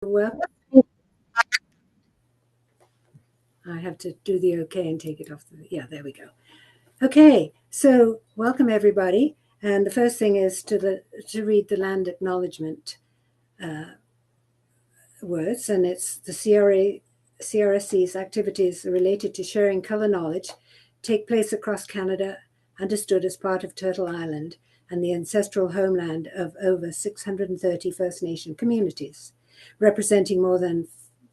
Well, I have to do the okay and take it off. Yeah, there we go. Okay, so welcome everybody. And the first thing is to read the land acknowledgement words, and it's the CRSC's activities related to sharing colour knowledge take place across Canada, understood as part of Turtle Island and the ancestral homeland of over 630 First Nation communities, representing more than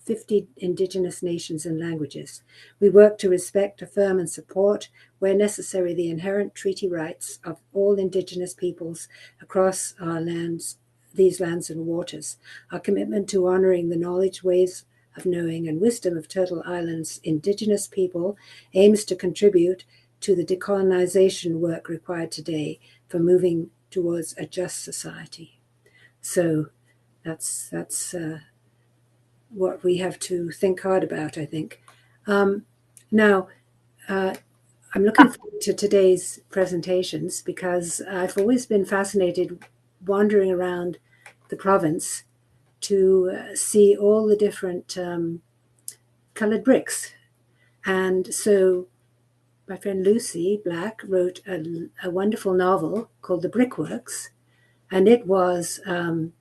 50 Indigenous nations and languages. We work to respect, affirm, and support, where necessary, the inherent treaty rights of all Indigenous peoples across our lands, these lands and waters. Our commitment to honouring the knowledge, ways of knowing, and wisdom of Turtle Island's Indigenous people aims to contribute to the decolonisation work required today for moving towards a just society. So that's what we have to think hard about, I think. Now, I'm looking forward to today's presentations because I've always been fascinated wandering around the province to see all the different coloured bricks. And so my friend Lucy Black wrote a wonderful novel called The Brickworks, and it was an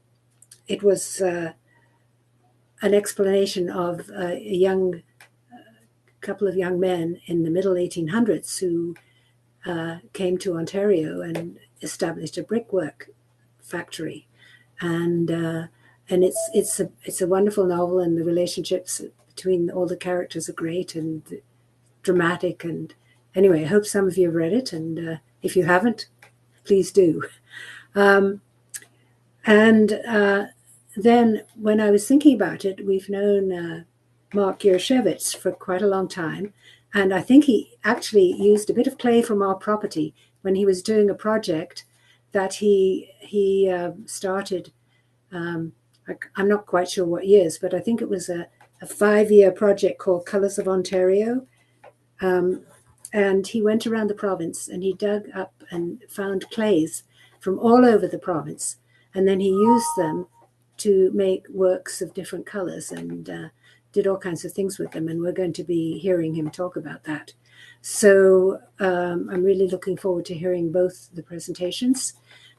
explanation of a couple of young men in the middle 1800s who came to Ontario and established a brickwork factory, and it's a wonderful novel, and the relationships between all the characters are great and dramatic. And anyway, I hope some of you have read it, and if you haven't, please do. Then when I was thinking about it, we've known Mark Jaroszewicz for quite a long time, and I think he actually used a bit of clay from our property when he was doing a project that he started. I'm not quite sure what years, but I think it was a 5-year project called Colours of Ontario. And he went around the province and he dug up and found clays from all over the province, and then he used them to make works of different colours and did all kinds of things with them. And we're going to be hearing him talk about that. So I'm really looking forward to hearing both the presentations.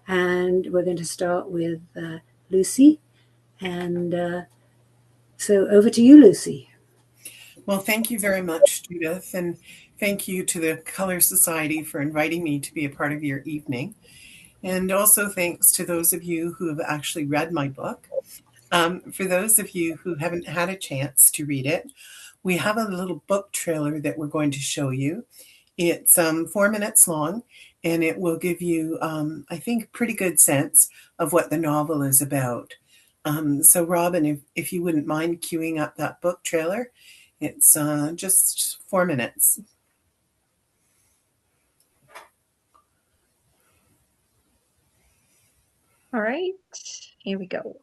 And we're going to start with Lucy. And so over to you, Lucy. Well, thank you very much, Judith. And thank you to the Colour Society for inviting me to be a part of your evening. And also thanks to those of you who have actually read my book. For those of you who haven't had a chance to read it, we have a little book trailer that we're going to show you. It's 4 minutes long, and it will give you, I think, a pretty good sense of what the novel is about. So Robin, if you wouldn't mind queuing up that book trailer, it's just 4 minutes. All right, here we go.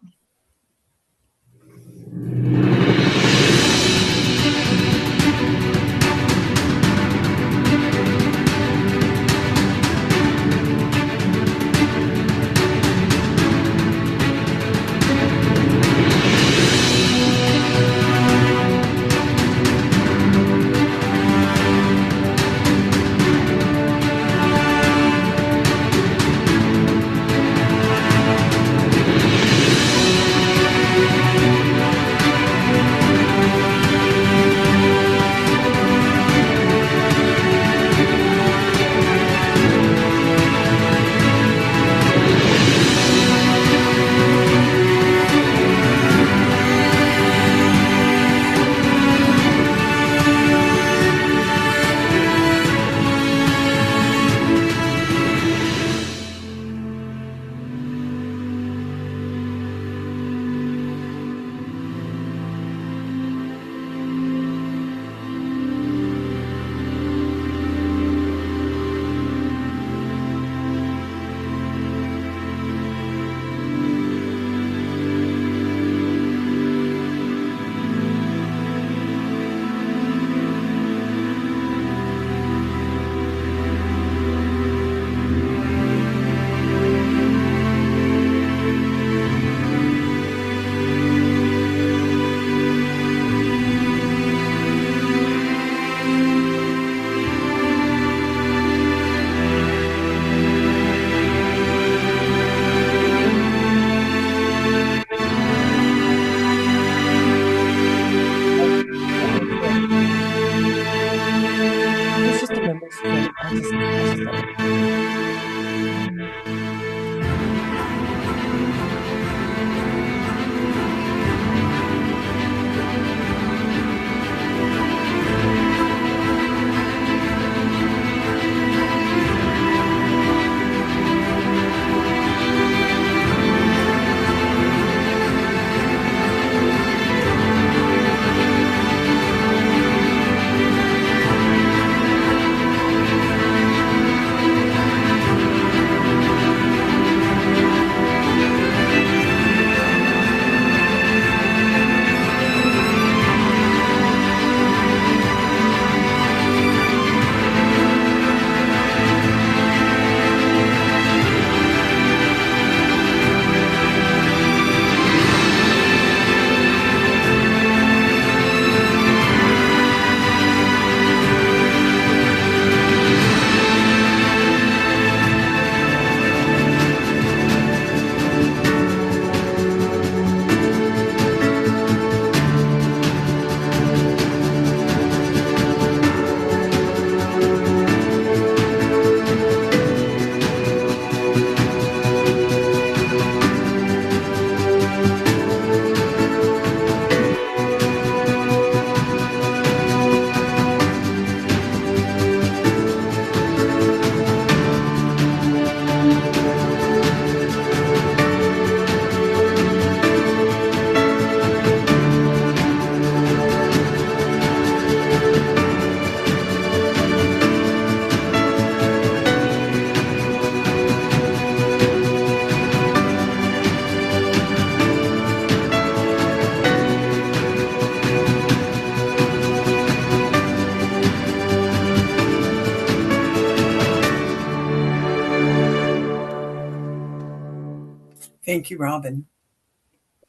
Thank you, Robin.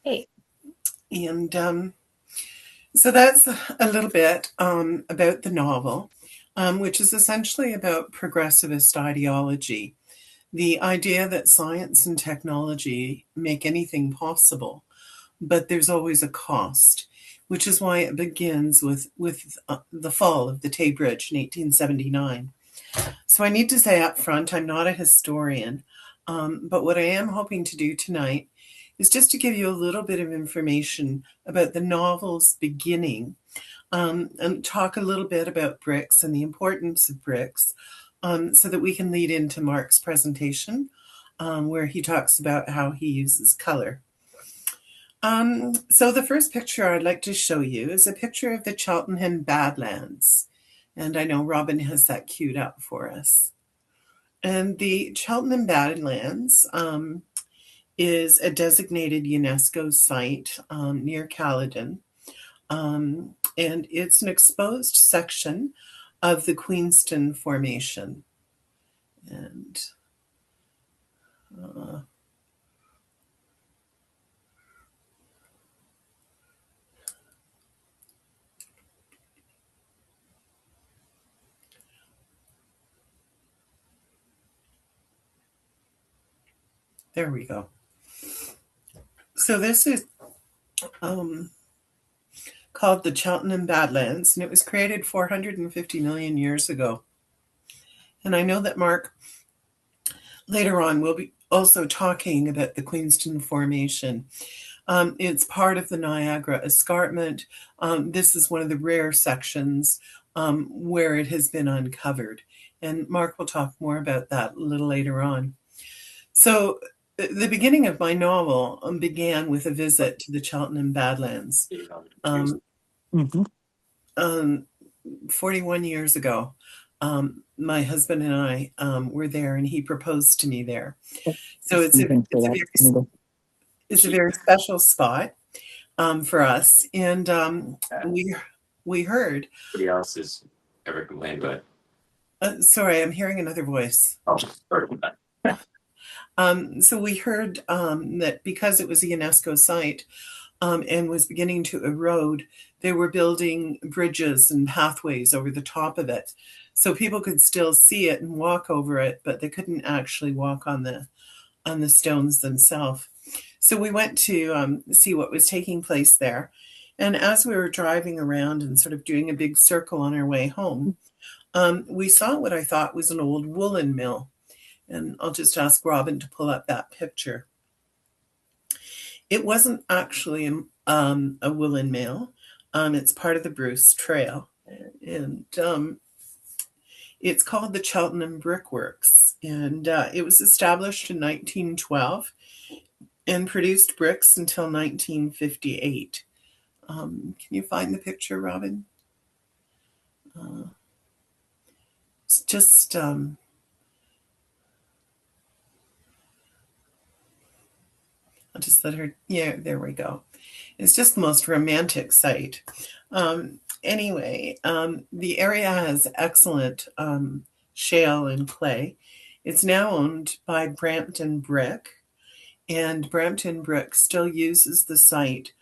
Hey. And so that's a little bit about the novel, which is essentially about progressivist ideology. The idea that science and technology make anything possible, but there's always a cost, which is why it begins with the fall of the Tay Bridge in 1879. So I need to say up front, I'm not a historian, but what I am hoping to do tonight is just to give you a little bit of information about the novel's beginning, and talk a little bit about bricks and the importance of bricks, so that we can lead into Mark's presentation, where he talks about how he uses color. So the first picture I'd like to show you is a picture of the Cheltenham Badlands. And I know Robin has that queued up for us. And the Cheltenham Badlands is a designated UNESCO site near Caledon. And it's an exposed section of the Queenston Formation. And there we go. So this is called the Cheltenham Badlands, and it was created 450 million years ago. And I know that Mark later on will be also talking about the Queenston Formation. It's part of the Niagara Escarpment. This is one of the rare sections where it has been uncovered. And Mark will talk more about that a little later on. So the beginning of my novel began with a visit to the Cheltenham Badlands 41 years ago. My husband and I were there, and he proposed to me there. So it's a very special spot for us. And we heard. Nobody else has ever complained about it. Sorry, I'm hearing another voice. Oh, sorry about that. So we heard that because it was a UNESCO site and was beginning to erode, they were building bridges and pathways over the top of it. So people could still see it and walk over it, but they couldn't actually walk on the stones themselves. So we went to see what was taking place there. And as we were driving around and sort of doing a big circle on our way home, we saw what I thought was an old woolen mill. And I'll just ask Robin to pull up that picture. It wasn't actually a woolen mill. It's part of the Bruce Trail. And it's called the Cheltenham Brickworks. And it was established in 1912 and produced bricks until 1958. Can you find the picture, Robin? It's just... I'll just let her, yeah, there we go. It's just the most romantic site. Anyway, the area has excellent shale and clay. It's now owned by Brampton Brick, and Brampton Brick still uses the site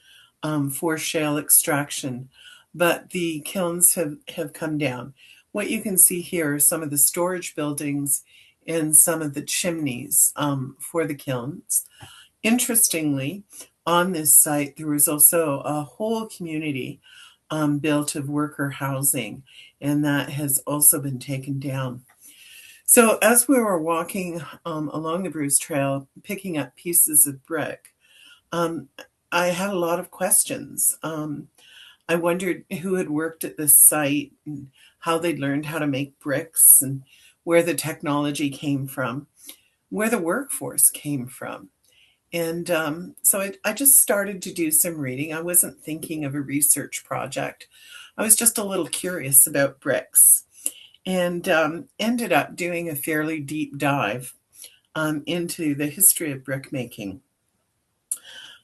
for shale extraction, but the kilns have come down. What you can see here are some of the storage buildings and some of the chimneys for the kilns. Interestingly, on this site, there was also a whole community built of worker housing, and that has also been taken down. So as we were walking along the Bruce Trail, picking up pieces of brick, I had a lot of questions. I wondered who had worked at this site and how they'd learned how to make bricks and where the technology came from, where the workforce came from. And so I just started to do some reading. I wasn't thinking of a research project. I was just a little curious about bricks, and ended up doing a fairly deep dive into the history of brick making.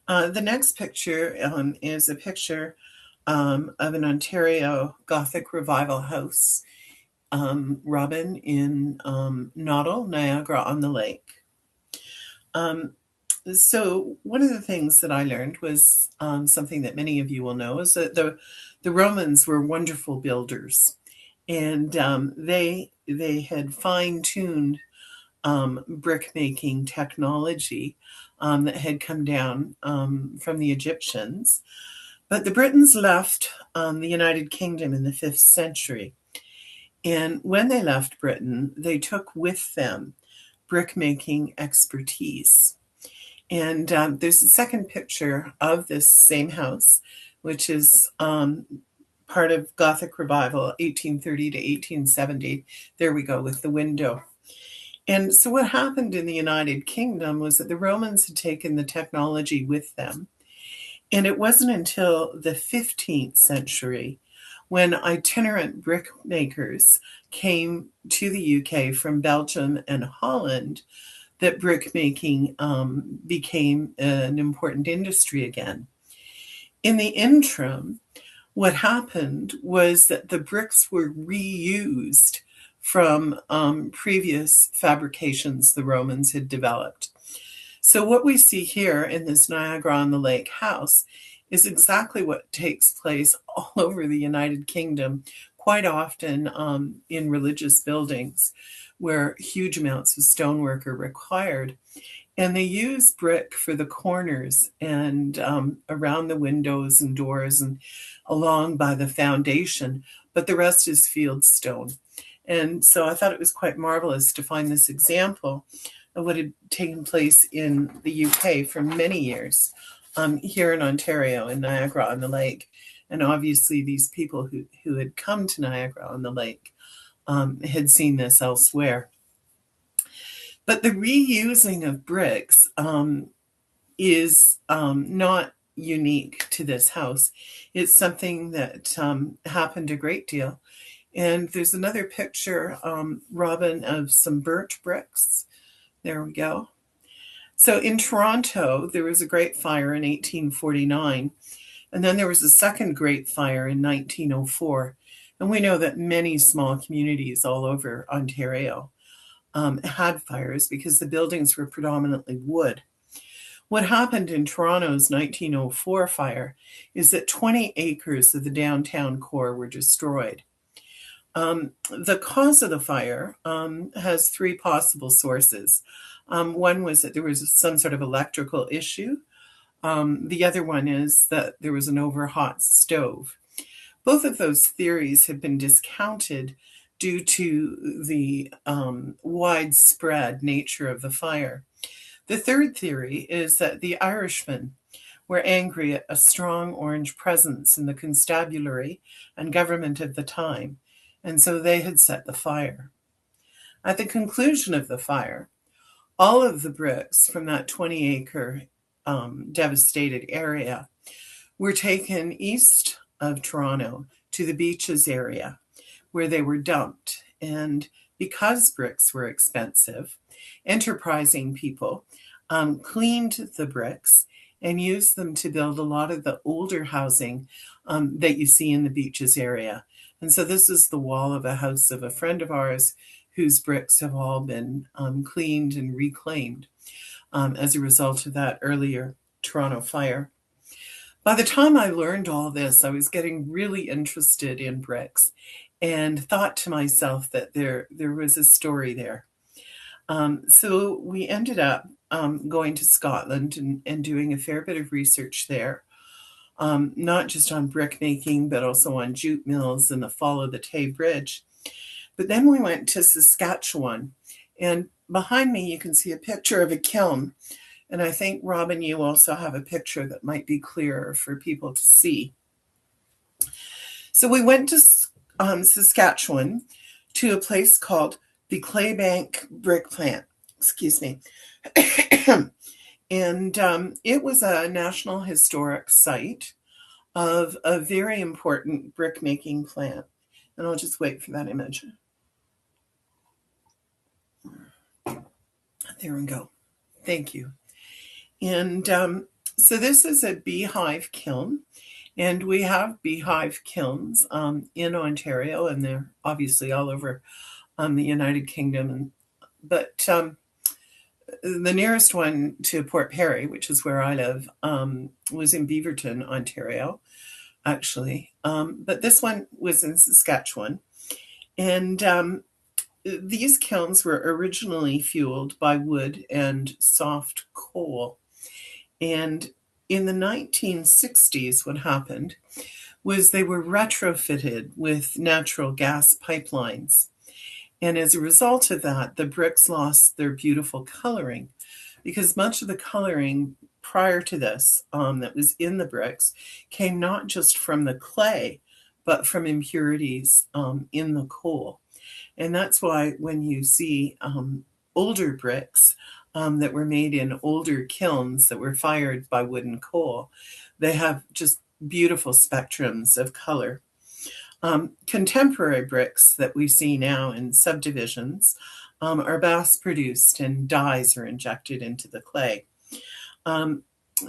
The next picture is a picture of an Ontario Gothic Revival house, Robin, in Noddle, Niagara-on-the-Lake. So one of the things that I learned was something that many of you will know is that the Romans were wonderful builders, and they had fine-tuned brick making technology that had come down from the Egyptians. But the Britons left the United Kingdom in the 5th century. And when they left Britain, they took with them brick making expertise. And there's a second picture of this same house, which is part of Gothic Revival, 1830 to 1870. There we go with the window. And so what happened in the United Kingdom was that the Romans had taken the technology with them. And it wasn't until the 15th century when itinerant brickmakers came to the UK from Belgium and Holland that brick making became an important industry again. In the interim, what happened was that the bricks were reused from previous fabrications the Romans had developed. So what we see here in this Niagara-on-the-Lake house is exactly what takes place all over the United Kingdom, quite often in religious buildings where huge amounts of stonework are required. And they use brick for the corners and around the windows and doors and along by the foundation, but the rest is field stone. And so I thought it was quite marvelous to find this example of what had taken place in the UK for many years here in Ontario, in Niagara-on-the-Lake. And obviously these people who had come to Niagara-on-the-Lake had seen this elsewhere. But the reusing of bricks is not unique to this house. It's something that happened a great deal. And there's another picture, Robin, of some burnt bricks. There we go. So in Toronto, there was a great fire in 1849. And then there was a second great fire in 1904. And we know that many small communities all over Ontario had fires because the buildings were predominantly wood. What happened in Toronto's 1904 fire is that 20 acres of the downtown core were destroyed. The cause of the fire has three possible sources. One was that there was some sort of electrical issue. The other one is that there was an overhot stove. Both of those theories have been discounted due to the widespread nature of the fire. The third theory is that the Irishmen were angry at a strong orange presence in the constabulary and government of the time, and so they had set the fire. At the conclusion of the fire, all of the bricks from that 20-acre devastated area were taken east of Toronto to the beaches area where they were dumped. And because bricks were expensive, enterprising people cleaned the bricks and used them to build a lot of the older housing that you see in the beaches area. And so this is the wall of a house of a friend of ours whose bricks have all been cleaned and reclaimed as a result of that earlier Toronto fire. By the time I learned all this, I was getting really interested in bricks and thought to myself that there was a story there. So we ended up going to Scotland and doing a fair bit of research there, not just on brick making, but also on jute mills and the fall of the Tay Bridge. But then we went to Saskatchewan, and behind me you can see a picture of a kiln. And I think, Robin, you also have a picture that might be clearer for people to see. So we went to Saskatchewan to a place called the Claybank Brick Plant, and it was a National Historic Site of a very important brick making plant. And I'll just wait for that image. There we go. Thank you. And so this is a beehive kiln, and we have beehive kilns in Ontario, and they're obviously all over the United Kingdom. But the nearest one to Port Perry, which is where I live, was in Beaverton, Ontario, actually. But this one was in Saskatchewan. And these kilns were originally fueled by wood and soft coal. And in the 1960s, what happened was they were retrofitted with natural gas pipelines. And as a result of that, the bricks lost their beautiful coloring, because much of the coloring prior to this that was in the bricks came not just from the clay, but from impurities in the coal. And that's why when you see older bricks that were made in older kilns that were fired by wood and coal, they have just beautiful spectrums of color. Contemporary bricks that we see now in subdivisions are mass-produced, and dyes are injected into the clay.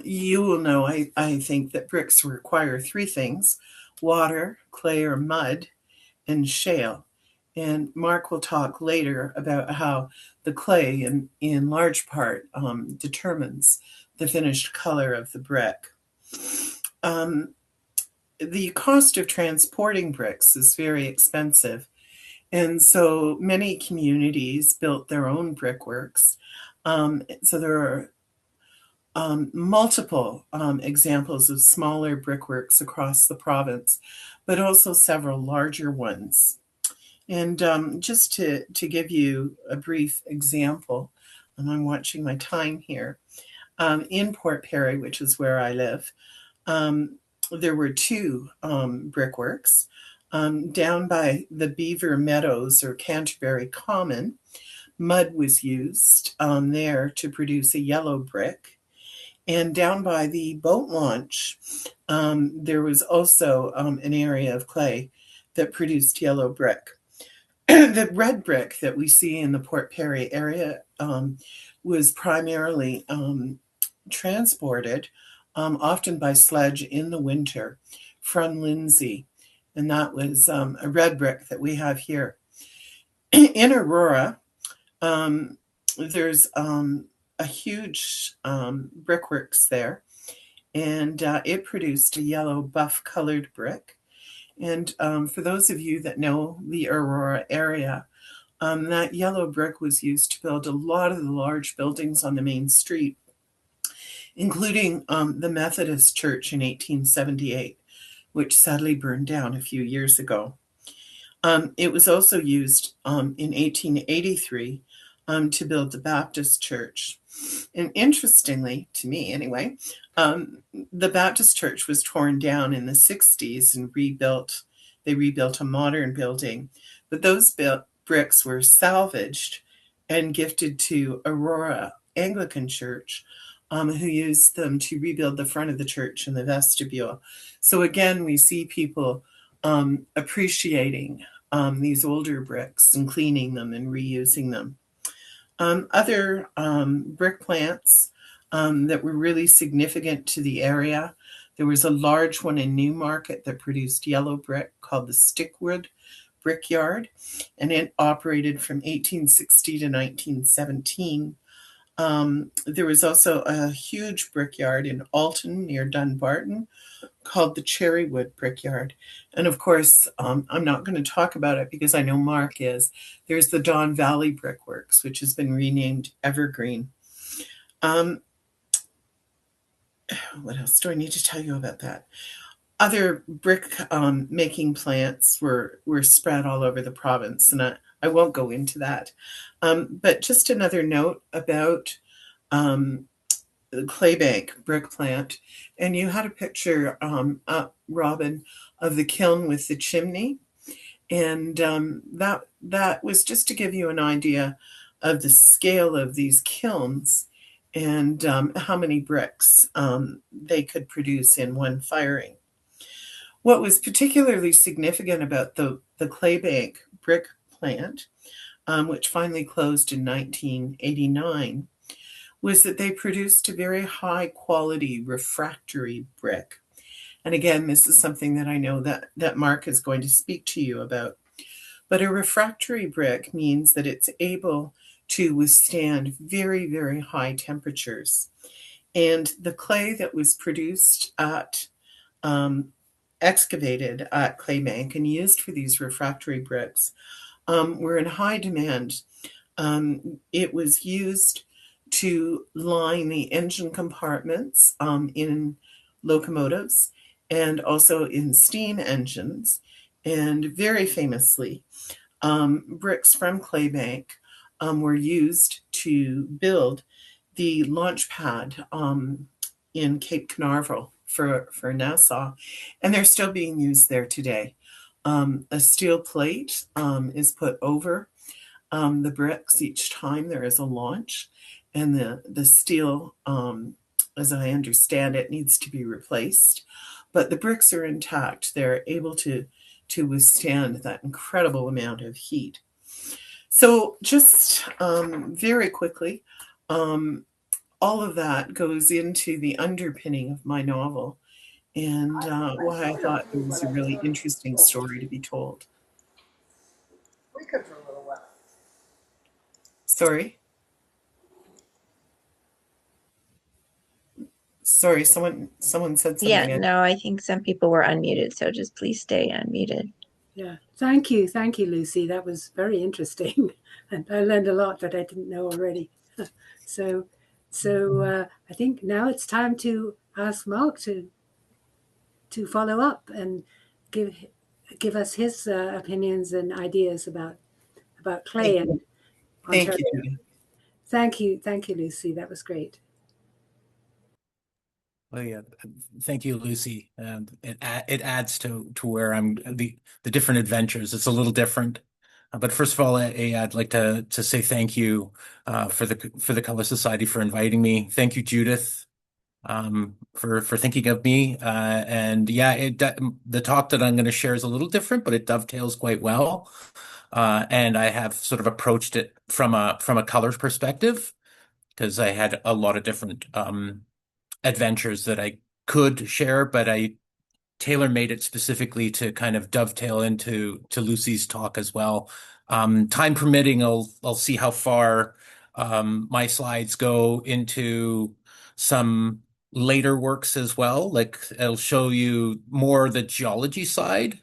You will know, I think, that bricks require three things: water, clay or mud, and shale. And Mark will talk later about how the clay, in large part, determines the finished color of the brick. The cost of transporting bricks is very expensive. And so many communities built their own brickworks. So there are multiple examples of smaller brickworks across the province, but also several larger ones. And just to give you a brief example, and I'm watching my time here, in Port Perry, which is where I live, there were two brickworks. Down by the Beaver Meadows or Canterbury Common, mud was used there to produce a yellow brick. And down by the boat launch, there was also an area of clay that produced yellow brick. The red brick that we see in the Port Perry area was primarily transported, often by sledge in the winter, from Lindsay. And that was a red brick that we have here. In Aurora, there's a huge brickworks there, and it produced a yellow buff-colored brick. And for those of you that know the Aurora area, that yellow brick was used to build a lot of the large buildings on the main street, including the Methodist Church in 1878, which sadly burned down a few years ago. It was also used in 1883 to build the Baptist Church. And interestingly, to me anyway, the Baptist Church was torn down in the 60s and rebuilt. They rebuilt a modern building, but those bricks were salvaged and gifted to Aurora Anglican Church, who used them to rebuild the front of the church and the vestibule. So again, we see people appreciating these older bricks and cleaning them and reusing them. Other brick plants that were really significant to the area, there was a large one in Newmarket that produced yellow brick called the Stickwood Brickyard, and it operated from 1860 to 1917. There was also a huge brickyard in Alton near Dunbarton called the Cherrywood Brickyard. And of course, I'm not going to talk about it because I know Mark is. There's the Don Valley Brickworks, which has been renamed Evergreen. What else do I need to tell you about that? Other brick making plants were spread all over the province, and I won't go into that. But just another note about the Claybank brick plant. And you had a picture up, Robin, of the kiln with the chimney. And that was just to give you an idea of the scale of these kilns and how many bricks they could produce in one firing. What was particularly significant about the Claybank brick plant, which finally closed in 1989, was that they produced a very high quality refractory brick. And again, this is something that I know that Mark is going to speak to you about. But a refractory brick means that it's able to withstand very, very high temperatures. And the clay that was produced at, excavated at Claybank and used for these refractory bricks were in high demand. It was used to line the engine compartments in locomotives and also in steam engines. And very famously, bricks from Claybank were used to build the launch pad in Cape Canaveral for Nassau, and they're still being used there today. A steel plate is put over the bricks each time there is a launch, and the steel, as I understand it, needs to be replaced. But the bricks are intact. They're able to withstand that incredible amount of heat. So just very quickly, all of that goes into the underpinning of my novel and why I thought it was a really interesting story to be told. Sorry, someone said something. Yeah, no, I think some people were unmuted, so just please stay unmuted. Yeah, thank you, Lucy. That was very interesting, and I learned a lot that I didn't know already. So I think now it's time to ask Mark to follow up and give us his opinions and ideas about clay and Ontario. Thank you, Lucy. That was great. Well, yeah, thank you, Lucy. It adds to where I'm the different adventures. It's a little different, but first of all, I'd like to say thank you for the Color Society for inviting me. Thank you, Judith, for thinking of me. And yeah, the talk that I'm going to share is a little different, but it dovetails quite well. And I have sort of approached it from a color perspective because I had a lot of different adventures that I could share, but I tailor-made it specifically to kind of dovetail into Lucy's talk as well. Time permitting, I'll see how far my slides go into some later works as well. Like I'll show you more the geology side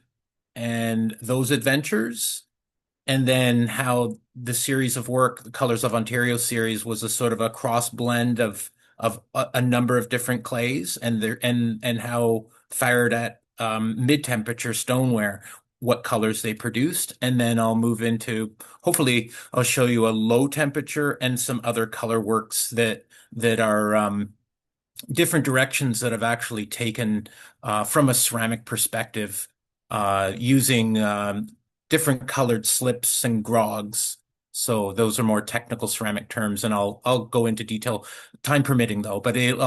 and those adventures, and then how the series of work, the Colors of Ontario series, was a sort of a cross blend of a number of different clays and how fired at mid-temperature stoneware, what colors they produced. And then I'll move into, hopefully I'll show you a low temperature and some other color works that are different directions that I've actually taken from a ceramic perspective, using different colored slips and grogs. So those are more technical ceramic terms, and I'll go into detail, time permitting though. But it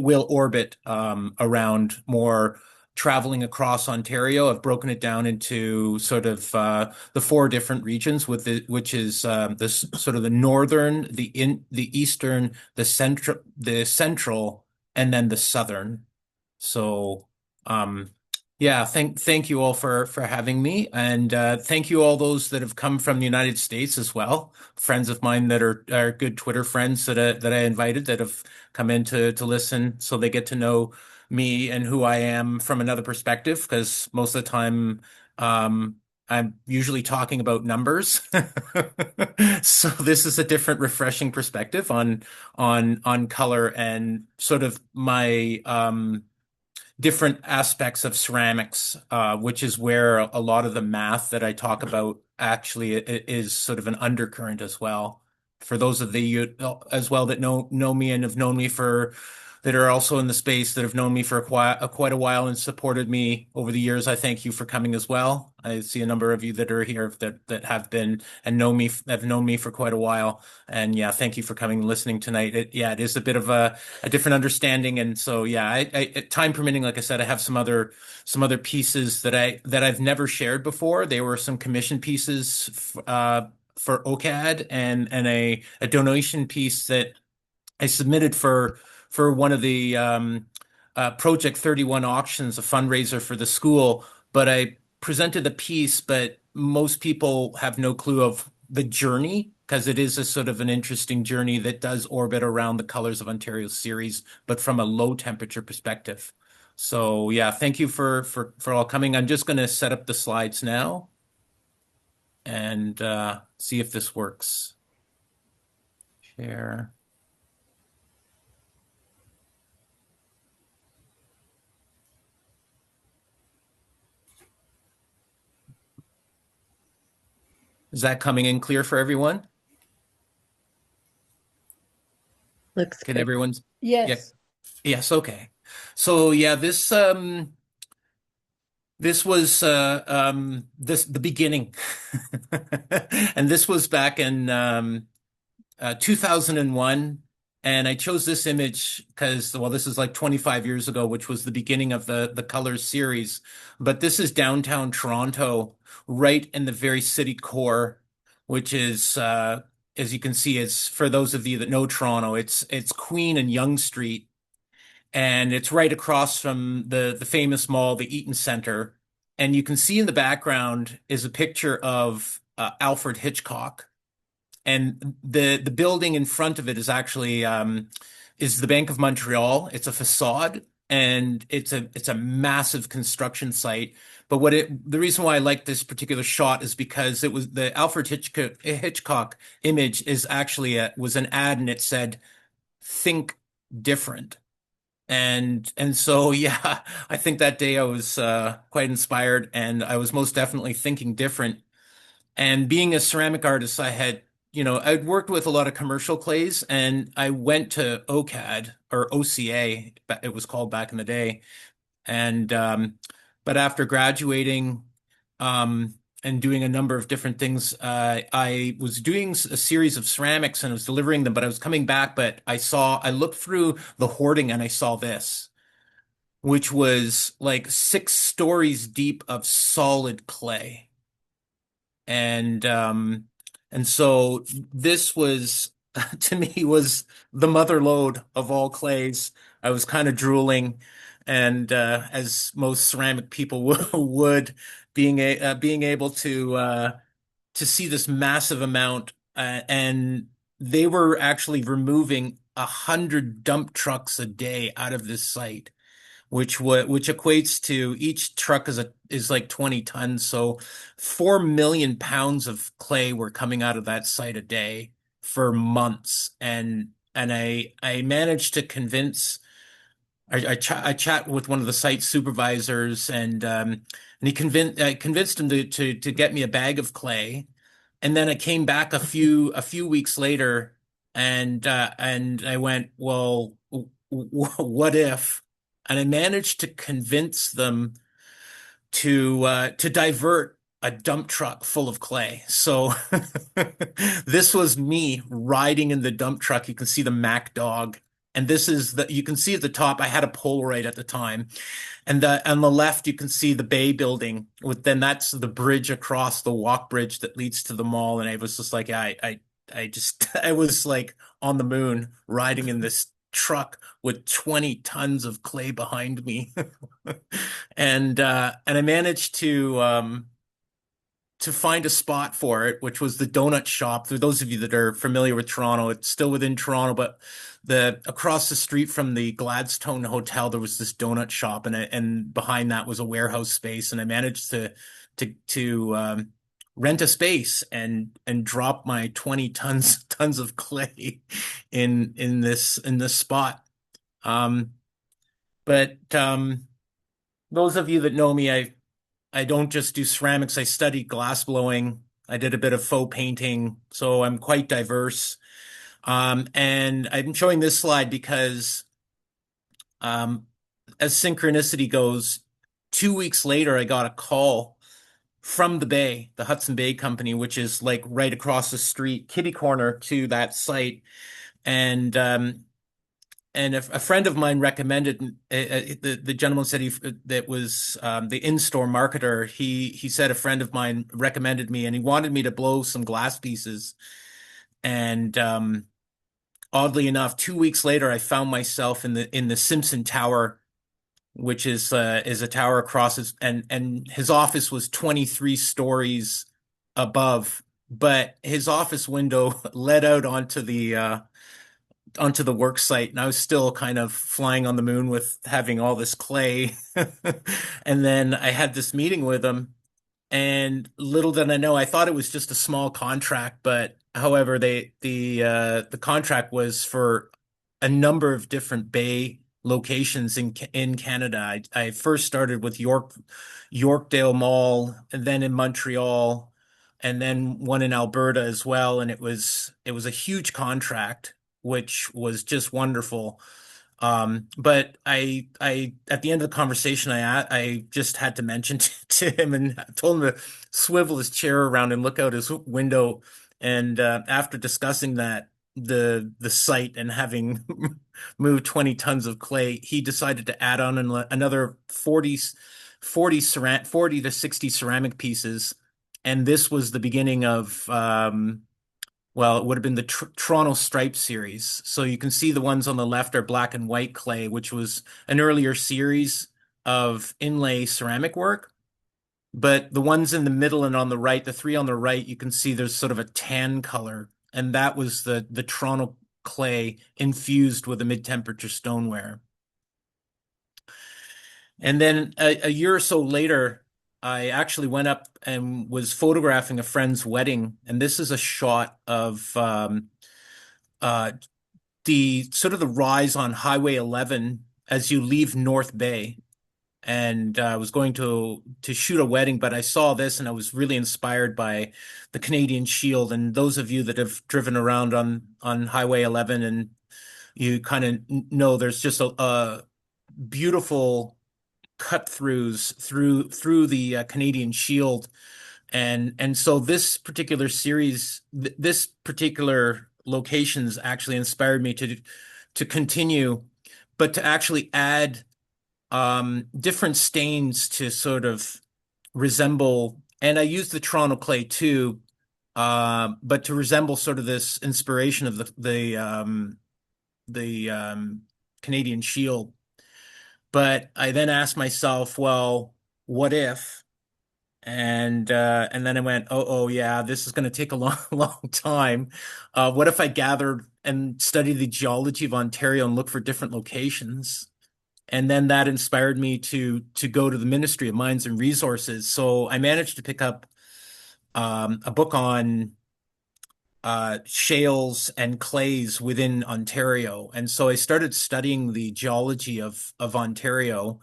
will orbit around more traveling across Ontario. I've broken it down into sort of the 4 different regions, which is this sort of the northern, the eastern, the central, and then the southern. So yeah, thank you all for having me, and thank you all those that have come from the United States as well. Friends of mine that are good Twitter friends that I invited that have come in to listen, so they get to know me and who I am from another perspective. Because most of the time, I'm usually talking about numbers, so this is a different, refreshing perspective on color and sort of my different aspects of ceramics, which is where a lot of the math that I talk about actually is sort of an undercurrent as well. For those of you as well that know me and have known me that are also in the space, that have known me for quite a while and supported me over the years, I thank you for coming as well. I see a number of you that are here that have been and have known me for quite a while. And yeah, thank you for coming and listening tonight. It is a bit of a different understanding. And so, yeah, I time permitting, like I said, I have some other pieces that I've never shared before. They were some commission pieces for OCAD and a donation piece that I submitted for one of the Project 31 auctions, a fundraiser for the school. But I presented the piece, but most people have no clue of the journey because it is a sort of an interesting journey that does orbit around the Colors of Ontario series, but from a low temperature perspective. So yeah, thank you for all coming. I'm just going to set up the slides now and see if this works. Share. Is that coming in clear for everyone? Looks Can good. everyone's? Yes. Yeah. Yes. Okay. So yeah, this was the beginning, and this was back in 2001. And I chose this image because, well, this is like 25 years ago, which was the beginning of the Colors series. But this is downtown Toronto, right in the very city core, which is, as you can see, it's for those of you that know Toronto, it's Queen and Yonge Street, and it's right across from the famous mall, the Eaton Centre. And you can see in the background is a picture of Alfred Hitchcock. And the building in front of it is actually is the Bank of Montreal. It's a facade, and it's a massive construction site. But the reason why I like this particular shot is because it was the Alfred Hitchcock image is actually was an ad, and it said "Think different." And so yeah, I think that day I was quite inspired, and I was most definitely thinking different. And being a ceramic artist, I'd worked with a lot of commercial clays, and I went to OCAD or OCA, it was called back in the day. And but after graduating and doing a number of different things, I was doing a series of ceramics and I was delivering them, but I was coming back, but I looked through the hoarding and I saw this, which was like 6 stories deep of solid clay. And so this was, to me, was the mother lode of all clays. I was kind of drooling, and as most ceramic people would, being able to see this massive amount, and they were actually removing 100 dump trucks a day out of this site, which equates to each truck is like 20 tons. So 4 million pounds of clay were coming out of that site a day for months. And I managed to convince, I chat with one of the site supervisors, and I convinced him to get me a bag of clay. And then I came back a few weeks later, and I went, well, what if? And I managed to convince them to divert a dump truck full of clay. So this was me riding in the dump truck. You can see the Mac dog. And you can see at the top, I had a Polaroid at the time. And on the left, you can see the Bay building. That's the bridge across the walk bridge that leads to the mall. And I was just like, I was like on the moon riding in this truck with 20 tons of clay behind me. And I managed to find a spot for it, which was the donut shop. For those of you that are familiar with Toronto, it's still within Toronto, but across the street from the Gladstone Hotel, there was this donut shop, and behind that was a warehouse space. And I managed to rent a space and drop my 20 tons of clay in this spot. But those of you that know me, I don't just do ceramics. I studied glass blowing. I did a bit of faux painting, so I'm quite diverse. And I'm showing this slide because, as synchronicity goes, 2 weeks later, I got a call from the Bay, the Hudson Bay Company, which is like right across the street, kitty corner to that site. And a friend of mine recommended, the gentleman said that was the in-store marketer. He said a friend of mine recommended me, and he wanted me to blow some glass pieces. And oddly enough, 2 weeks later, I found myself in the Simpson Tower, which is a tower across and his office was 23 stories above but his office window led out onto the work site, and I was still kind of flying on the moon with having all this clay. And then I had this meeting with him, and little did I know, I thought it was just a small contract, but however, the contract was for a number of different bay locations in Canada. I first started with Yorkdale Mall, and then in Montreal, and then one in Alberta as well. And it was a huge contract, which was just wonderful. But I at the end of the conversation, I just had to mention to him, and told him to swivel his chair around and look out his window. And after discussing the site and having moved 20 tons of clay, he decided to add on another 40 to 60 ceramic pieces. And this was the beginning of, well, it would have been the Toronto Stripe series. So you can see the ones on the left are black and white clay, which was an earlier series of inlay ceramic work. But the ones in the middle and on the right, the three on the right, you can see there's sort of a tan color. And that was the Toronto clay infused with a mid-temperature stoneware. And then a year or so later, I actually went up and was photographing a friend's wedding. And this is a shot of the sort of the rise on Highway 11 as you leave North Bay. And I was going to shoot a wedding, but I saw this and I was really inspired by the Canadian Shield. And those of you that have driven around on Highway 11, and you kind of know there's just a beautiful cut throughs through the Canadian Shield. And so this particular series, this particular locations actually inspired me to continue, but to actually add different stains to sort of resemble, and I used the Toronto clay too, but to resemble sort of this inspiration of the Canadian Shield. But I then asked myself, well, what if? And then I went, oh yeah, this is going to take a long time. What if I gathered and studied the geology of Ontario and look for different locations? And then that inspired me to go to the Ministry of Mines and Resources. So I managed to pick up a book on shales and clays within Ontario. And so I started studying the geology of Ontario.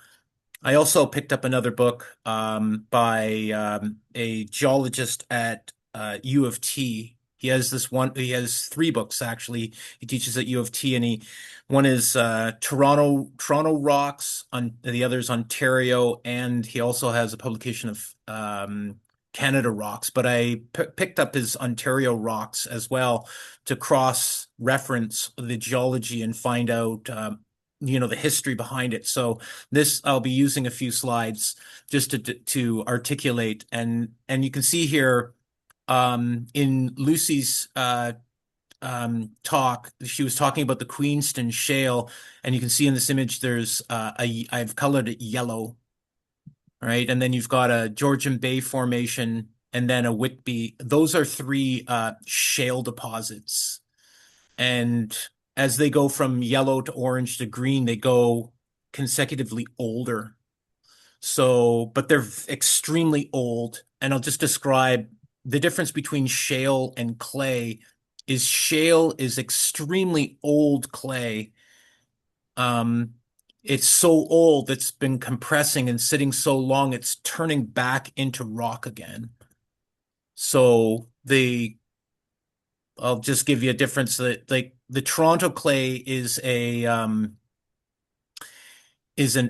I also picked up another book by a geologist at U of T. He has three books actually. He teaches at U of T, and one is Toronto rocks, on the other's Ontario, and he also has a publication of Canada rocks. But I picked up his Ontario rocks as well to cross reference the geology and find out the history behind it. So this, I'll be using a few slides just to articulate, and you can see here in Lucy's talk, she was talking about the Queenston Shale, and you can see in this image there's I've colored it yellow, right? And then you've got a Georgian Bay Formation and then a Whitby. Those are three shale deposits. And as they go from yellow to orange to green, they go consecutively older. So, but they're extremely old. And I'll just describe the difference between shale and clay. Shale is extremely old clay. It's so old, it's been compressing and sitting so long, it's turning back into rock again. So I'll just give you a difference that, like, the Toronto clay is an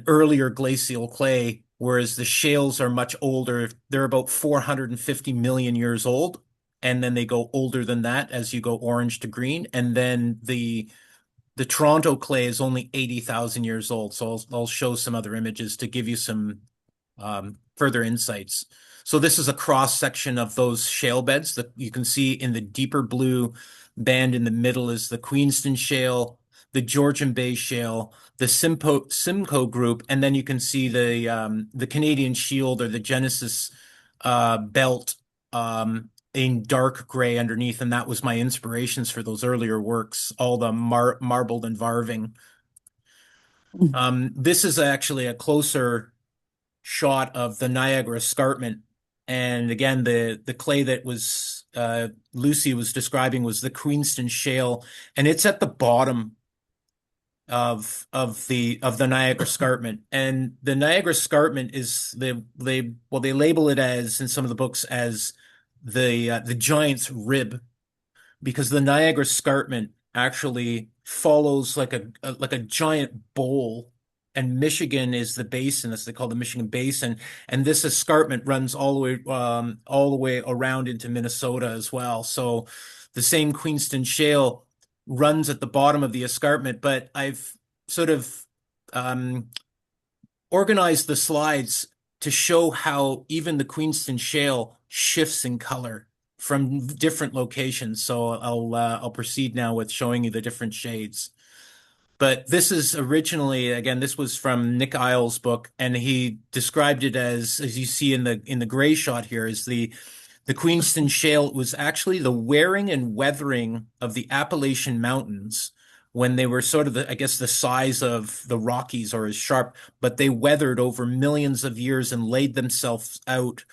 earlier glacial clay, whereas the shales are much older. They're about 450 million years old, and then they go older than that as you go orange to green. And then the Toronto clay is only 80,000 years old. So I'll show some other images to give you some further insights. So this is a cross section of those shale beds that you can see in the deeper blue band in the middle is the Queenston Shale, the Georgian Bay Shale, the Simcoe group, and then you can see the Canadian Shield or the Genesis belt in dark gray underneath, and that was my inspirations for those earlier works, all the marbled and varving. This is actually a closer shot of the Niagara Escarpment. And again, the clay that was Lucy was describing was the Queenston Shale, and it's at the bottom of the Niagara Escarpment. And the Niagara Escarpment is they label it as, in some of the books, as the giant's rib, because the Niagara Escarpment actually follows like a giant bowl, and Michigan is the basin, as they call the Michigan Basin, and this escarpment runs all the way around into Minnesota as well. So the same Queenston Shale runs at the bottom of the escarpment, but I've sort of organized the slides to show how even the Queenston Shale shifts in color from different locations. So I'll proceed now with showing you the different shades. But this is originally, again, this was from Nick Isles' book, and he described it as you see in the gray shot here, is the Queenston Shale was actually the wearing and weathering of the Appalachian Mountains when they were sort of I guess the size of the Rockies, or as sharp, but they weathered over millions of years and laid themselves out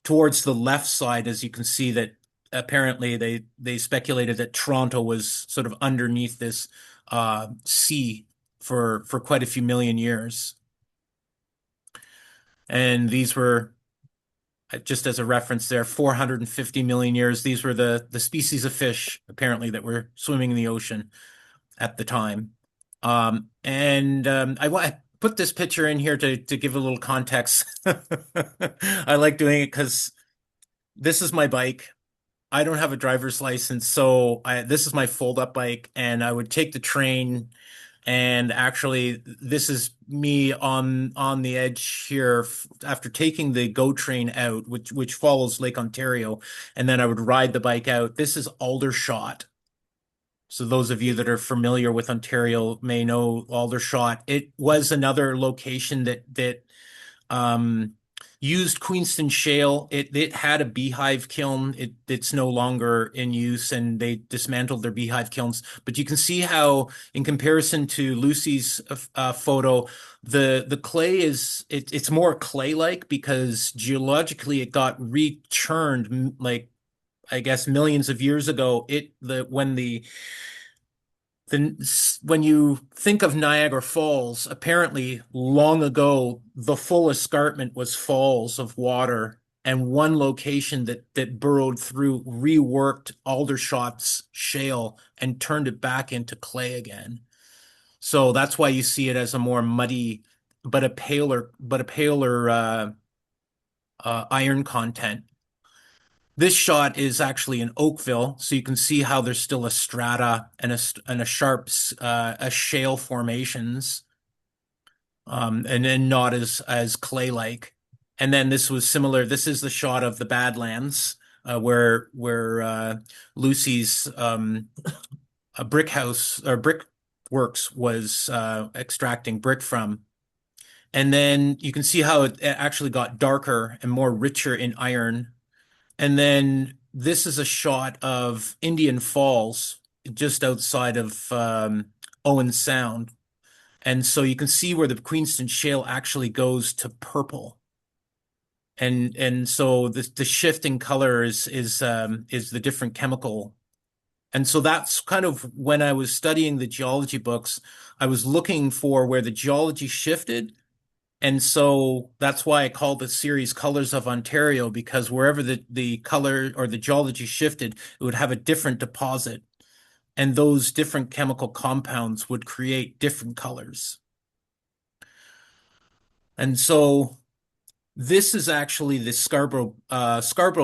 towards the left side. As you can see, that apparently they speculated that Toronto was sort of underneath this sea for quite a few million years. And these were, just as a reference there, 450 million years. These were the species of fish, apparently, that were swimming in the ocean at the time. I put this picture in here to give a little context. I like doing it because this is my bike. I don't have a driver's license, so this is my fold-up bike, and I would take the train. And actually, this is me on the edge here after taking the GO train out, which follows Lake Ontario, and then I would ride the bike out. This is Aldershot. So those of you that are familiar with Ontario may know Aldershot. It was another location that used Queenston Shale. It had a beehive kiln. It's no longer in use, and they dismantled their beehive kilns. But you can see how, in comparison to Lucy's photo, the clay it's more clay-like, because geologically it got returned, like, I guess, millions of years ago. When you think of Niagara Falls, apparently long ago, the full escarpment was falls of water, and one location that burrowed through reworked Aldershot's shale and turned it back into clay again. So that's why you see it as a more muddy, but a paler iron content. This shot is actually in Oakville, so you can see how there's still a strata and a sharp shale formations, and then not as clay-like. And then this was similar. This is the shot of the Badlands, where Lucy's brick house or Brickworks was extracting brick from. And then you can see how it actually got darker and more richer in iron. And then this is a shot of Indian Falls, just outside of Owen Sound. And so you can see where the Queenston Shale actually goes to purple. And so the shift in color is the different chemical. And so that's kind of when I was studying the geology books, I was looking for where the geology shifted. And so that's why I called the series Colors of Ontario, because wherever the color or the geology shifted, it would have a different deposit. And those different chemical compounds would create different colors. And so this is actually the Scarborough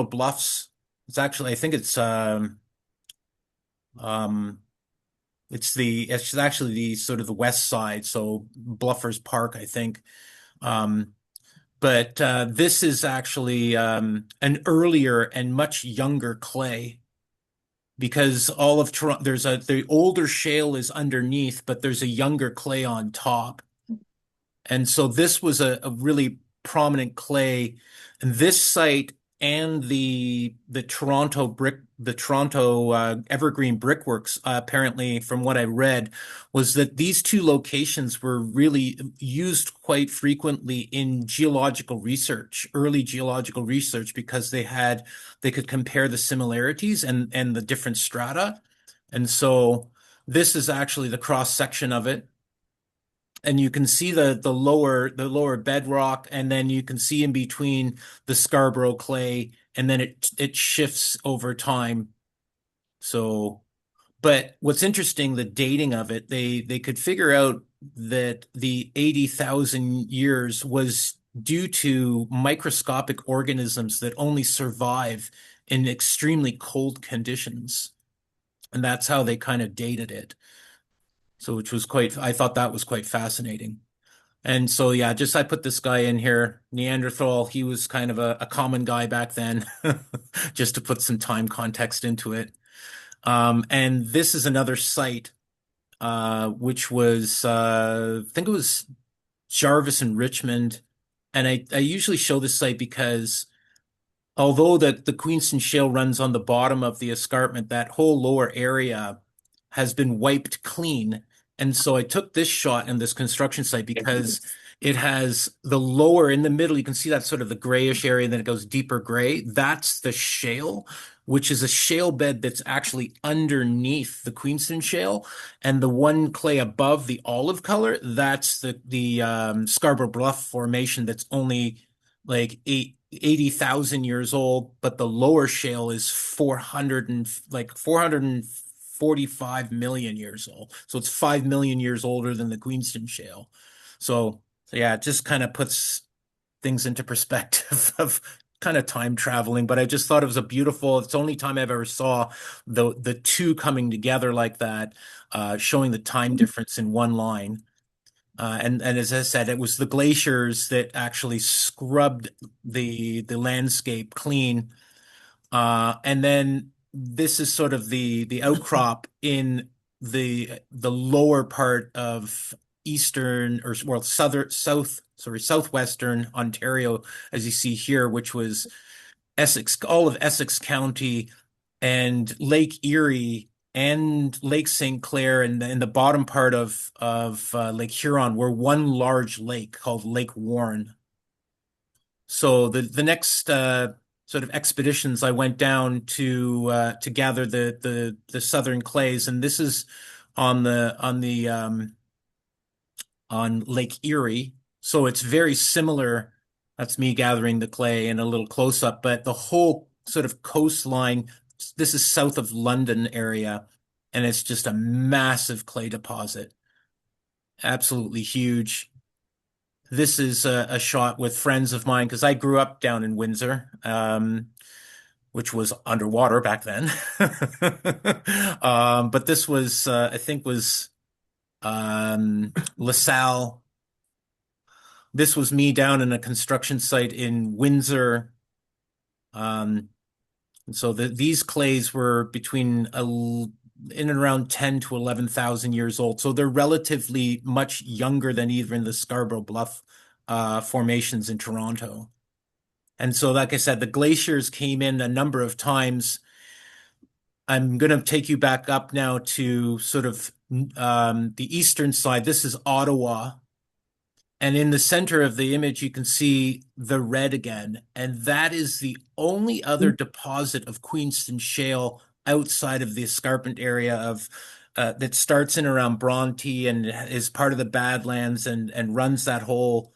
Bluffs. It's actually, I think it's actually the sort of the west side, so Bluffers Park, I think. But this is actually an earlier and much younger clay, because all of Toronto, the older shale is underneath, but there's a younger clay on top. And so this was a really prominent clay. And this site and the Toronto Evergreen Brickworks, apparently from what I read, was that these two locations were really used quite frequently in geological research, early geological research, because they could compare the similarities and the different strata. And so this is actually the cross section of it. And you can see the lower bedrock, and then you can see in between the Scarborough clay, and then it shifts over time. So, but what's interesting, the dating of it, they could figure out that the 80,000 years was due to microscopic organisms that only survive in extremely cold conditions. And that's how they kind of dated it. So, I thought that was quite fascinating. And so, yeah, I put this guy in here, Neanderthal. He was kind of a common guy back then, just to put some time context into it. And this is another site, which was, I think it was Jarvis and Richmond. And I usually show this site because although the Queenston Shale runs on the bottom of the escarpment, that whole lower area has been wiped clean. And so I took this shot in this construction site because it has the lower in the middle. You can see that sort of the grayish area, and then it goes deeper gray. That's the shale, which is a shale bed that's actually underneath the Queenston Shale. And the one clay above the olive color, that's the Scarborough Bluff Formation that's only like 80,000 years old, but the lower shale is 445 million years old. So it's 5 million years older than the Queenston Shale. So yeah, it just kind of puts things into perspective of kind of time traveling. But I just thought it was it's the only time I've ever saw the two coming together like that, showing the time difference in one line. And as I said, it was the glaciers that actually scrubbed the landscape clean. And then this is sort of the outcrop in the lower part of southwestern Ontario, as you see here, which was Essex, all of Essex County, and Lake Erie and Lake St. Clair, and in the bottom part of Lake Huron were one large lake called Lake Warren. So the next sort of expeditions, I went down to gather the southern clays, and this is on Lake Erie. So it's very similar. That's me gathering the clay and a little close up, but the whole sort of coastline, this is south of London area, and it's just a massive clay deposit. Absolutely huge. This is a shot with friends of mine because I grew up down in Windsor, which was underwater back then. But this was, I think, was LaSalle. This was me down in a construction site in Windsor. And so these clays were between in and around 10 to 11,000 years old. So they're relatively much younger than even the Scarborough Bluff formations in Toronto. And so, like I said, the glaciers came in a number of times. I'm going to take you back up now to sort of the eastern side. This is Ottawa. And in the center of the image, you can see the red again. And that is the only other deposit of Queenston Shale outside of the escarpment area of that starts in around Bronte and is part of the Badlands and runs that whole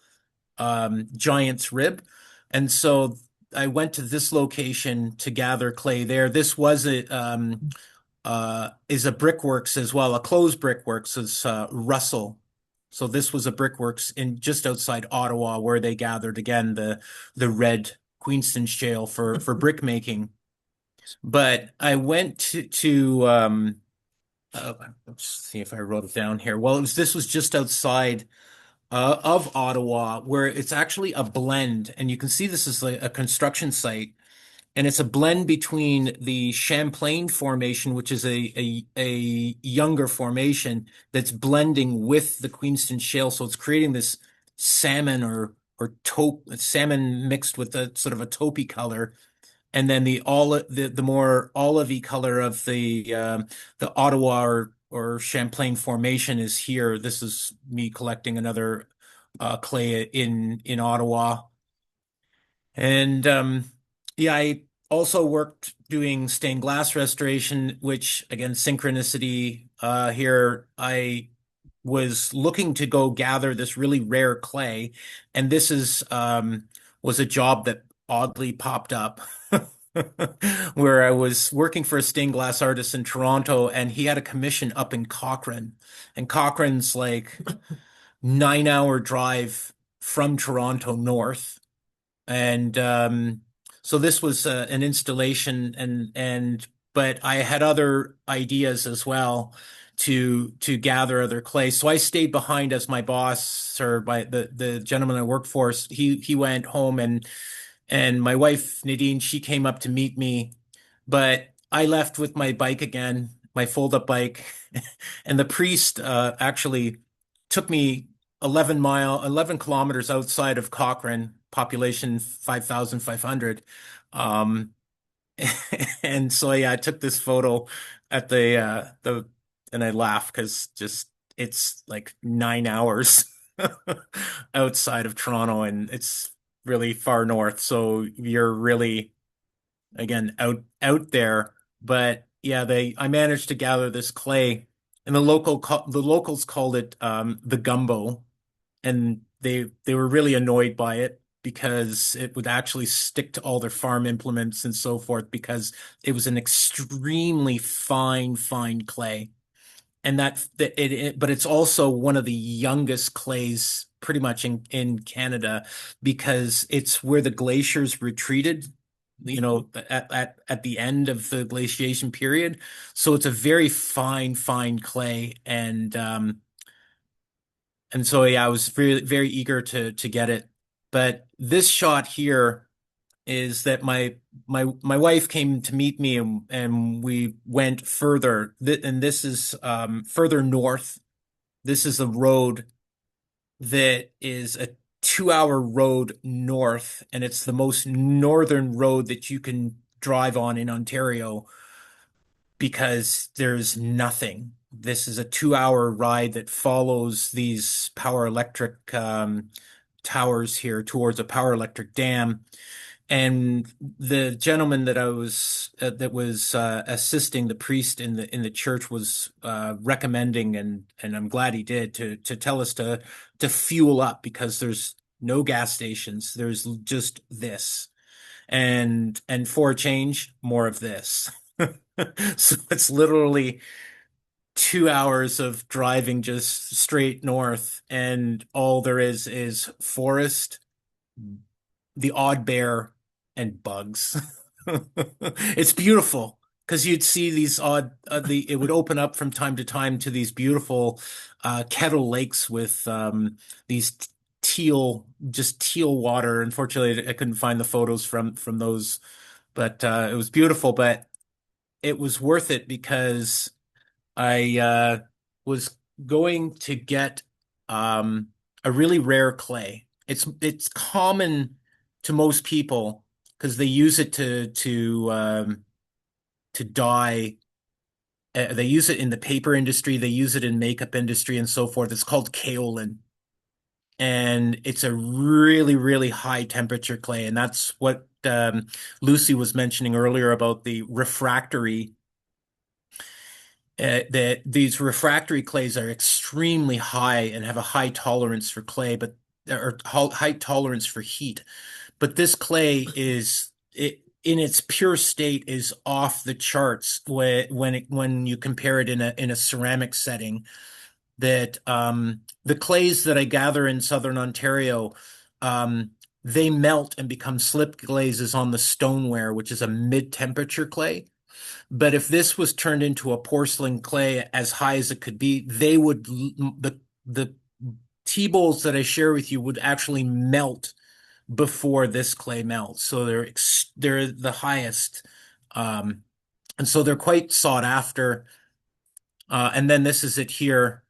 Giant's Rib. And so I went to this location to gather clay there. This was is a Brickworks as well. A closed Brickworks is Russell. So this was a Brickworks in just outside Ottawa where they gathered again the red Queenston Shale for brick making. But I went to let's see if I wrote it down here. Well, this was just outside of Ottawa, where it's actually a blend, and you can see this is like a construction site, and it's a blend between the Champlain Formation, which is a younger formation that's blending with the Queenston Shale, so it's creating this salmon or or taupe, salmon mixed with a sort of a taupey color. And then the more olivey color of the Ottawa or Champlain Formation is here. This is me collecting another clay in Ottawa. And yeah, I also worked doing stained glass restoration, which again, synchronicity here. I was looking to go gather this really rare clay, and this was a job that oddly popped up. Where I was working for a stained glass artist in Toronto, and he had a commission up in Cochrane, and Cochrane's like 9 hour drive from Toronto north. And so this was an installation, but I had other ideas as well to gather other clay. So I stayed behind as my boss, or by the gentleman I worked for. He went home, and my wife Nadine, she came up to meet me, but I left with my bike again, my fold-up bike, and the priest actually took me 11 kilometers outside of Cochrane, population 5,500. And so yeah, I took this photo at and I laugh because just it's like 9 hours outside of Toronto, and it's really far north. So you're really again out there. But yeah, I managed to gather this clay, and the locals called it the gumbo, and they were really annoyed by it because it would actually stick to all their farm implements and so forth, because it was an extremely fine clay. And but it's also one of the youngest clays pretty much in Canada, because it's where the glaciers retreated, at the end of the glaciation period. So it's a very fine clay. And so yeah, I was very, very eager to get it. But this shot here is that my wife came to meet me, and we went further. And this is further north. This is a road that is a 2 hour road north, and it's the most northern road that you can drive on in Ontario because there's nothing. This is a 2 hour ride that follows these power electric towers here towards a power electric dam. And the gentleman that was assisting the priest in the church was recommending, and I'm glad he did, to tell us to fuel up, because there's no gas stations. There's just this, and for a change, more of this. So it's literally 2 hours of driving just straight north, and all there is forest, the odd bear, and bugs. It's beautiful because you'd see these odd, it would open up from time to time to these beautiful kettle lakes with these just teal water. Unfortunately, I couldn't find the photos from those, but it was beautiful. But it was worth it because I was going to get a really rare clay. It's common to most people because they use it to dye. They use it in the paper industry. They use it in makeup industry and so forth. It's called kaolin, and it's a really, really high temperature clay. And that's what Lucy was mentioning earlier about the refractory. That these refractory clays are extremely high and have a high tolerance for clay, or high tolerance for heat. But this clay in its pure state is off the charts when you compare it in a ceramic setting. That the clays that I gather in southern Ontario, they melt and become slip glazes on the stoneware, which is a mid-temperature clay. But if this was turned into a porcelain clay as high as it could be, the T-bowls that I share with you would actually melt before this clay melts. So they're the highest, and so they're quite sought after. And then this is it here,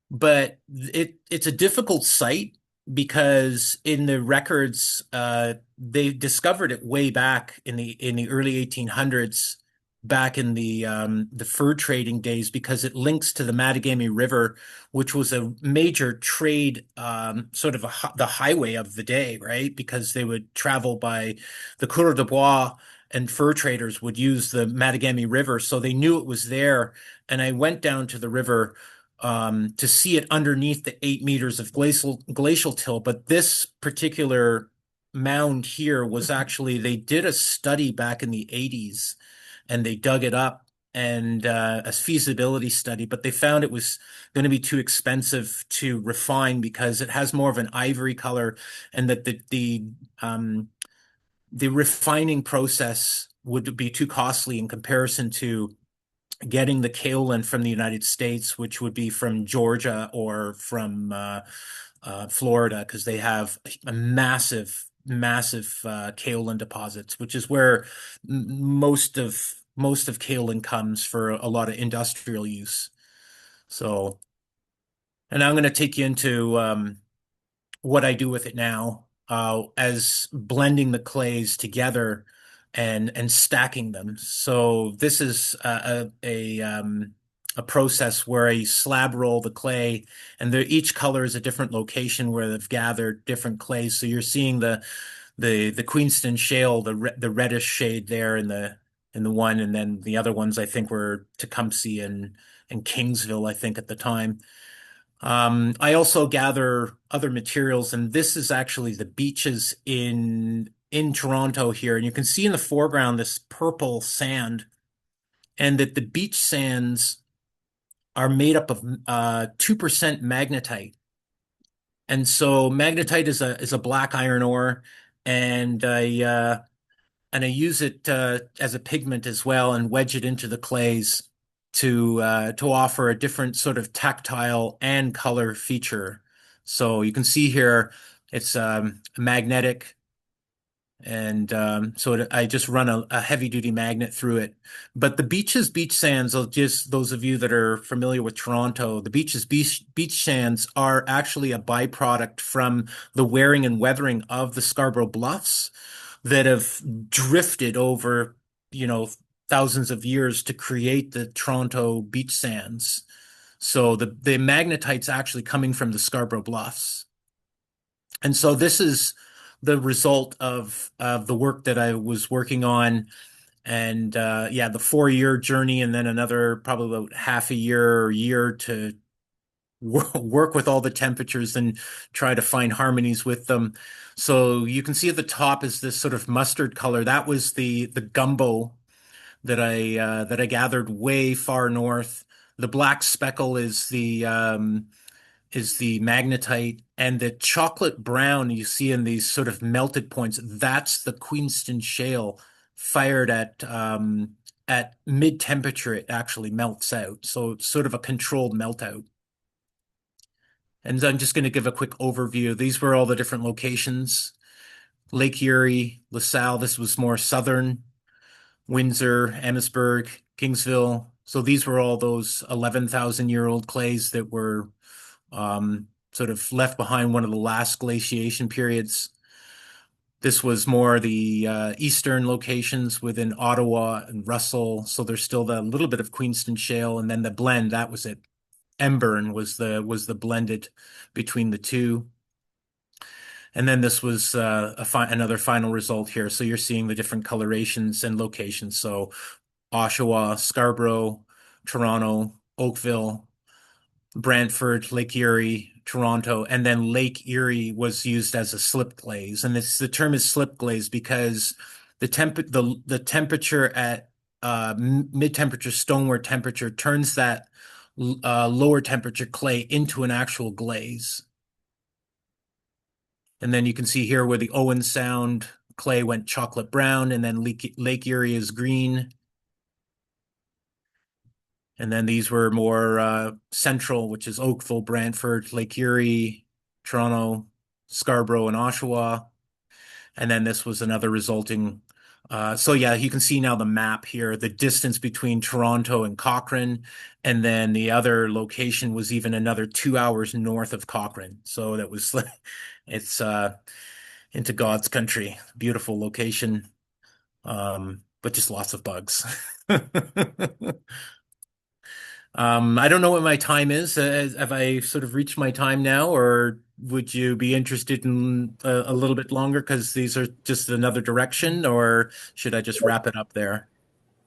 but it's a difficult site because in the records, they discovered it way back in the early 1800s, back in the fur trading days, because it links to the Mattagami River, which was a major trade, sort of the highway of the day, right? Because they would travel by the coureur de bois, and fur traders would use the Mattagami River, so they knew it was there. And I went down to the river to see it underneath the 8 meters of glacial till. But this particular mound here was actually, they did a study back in the 80s, and they dug it up, and a feasibility study, but they found it was going to be too expensive to refine because it has more of an ivory color, and that the refining process would be too costly in comparison to getting the kaolin from the United States, which would be from Georgia or from Florida, because they have a massive kaolin deposits, which is where most of kaolin comes for a lot of industrial use. So, and I'm going to take you into what I do with it now, as blending the clays together and stacking them. So this is a process where I slab roll the clay, and each color is a different location where they've gathered different clays. So you're seeing the Queenston shale, the reddish shade there in the one, and then the other ones I think were Tecumseh and Kingsville, I think, at the time. I also gather other materials, and this is actually the beaches in Toronto here. And you can see in the foreground this purple sand, and that the beach sands are made up of 2% magnetite. And so magnetite is a black iron ore, and I use it as a pigment as well, and wedge it into the clays to offer a different sort of tactile and color feature. So you can see here it's magnetic, and I just run a heavy duty magnet through it. But the beach sands, just those of you that are familiar with Toronto, the beach sands are actually a byproduct from the wearing and weathering of the Scarborough Bluffs that have drifted over, thousands of years to create the Toronto beach sands. So the magnetite's actually coming from the Scarborough Bluffs. And so this is the result of the work that I was working on. And the 4-year journey, and then another probably about half a year or year to work with all the temperatures and try to find harmonies with them. So you can see at the top is this sort of mustard color. That was the gumbo that I gathered way far north. The black speckle is the magnetite, and the chocolate brown you see in these sort of melted points, that's the Queenston shale fired at mid temperature. It actually melts out. So it's sort of a controlled melt out. And I'm just going to give a quick overview. These were all the different locations. Lake Erie, LaSalle, this was more southern. Windsor, Amherstburg, Kingsville. So these were all those 11,000-year-old clays that were sort of left behind one of the last glaciation periods. This was more the eastern locations within Ottawa and Russell. So there's still the little bit of Queenston shale, and then the blend, that was it. Embern was the blended between the two. And then this was another final result here. So you're seeing the different colorations and locations. So Oshawa, Scarborough, Toronto, Oakville, Brantford, Lake Erie, Toronto, and then Lake Erie was used as a slip glaze. And the term is slip glaze because the temperature at mid-temperature stoneware temperature turns that lower temperature clay into an actual glaze. And then you can see here where the Owen Sound clay went chocolate brown, and then Lake Erie is green. And then these were more central, which is Oakville, Brantford, Lake Erie, Toronto, Scarborough, and Oshawa. And then this was another resulting. So yeah, you can see now the map here, the distance between Toronto and Cochrane. And then the other location was even another 2 hours north of Cochrane. So that was, it's into God's country. Beautiful location, but just lots of bugs. I don't know what my time is. Have I sort of reached my time now, or would you be interested in a little bit longer because these are just another direction, or should I just wrap it up there?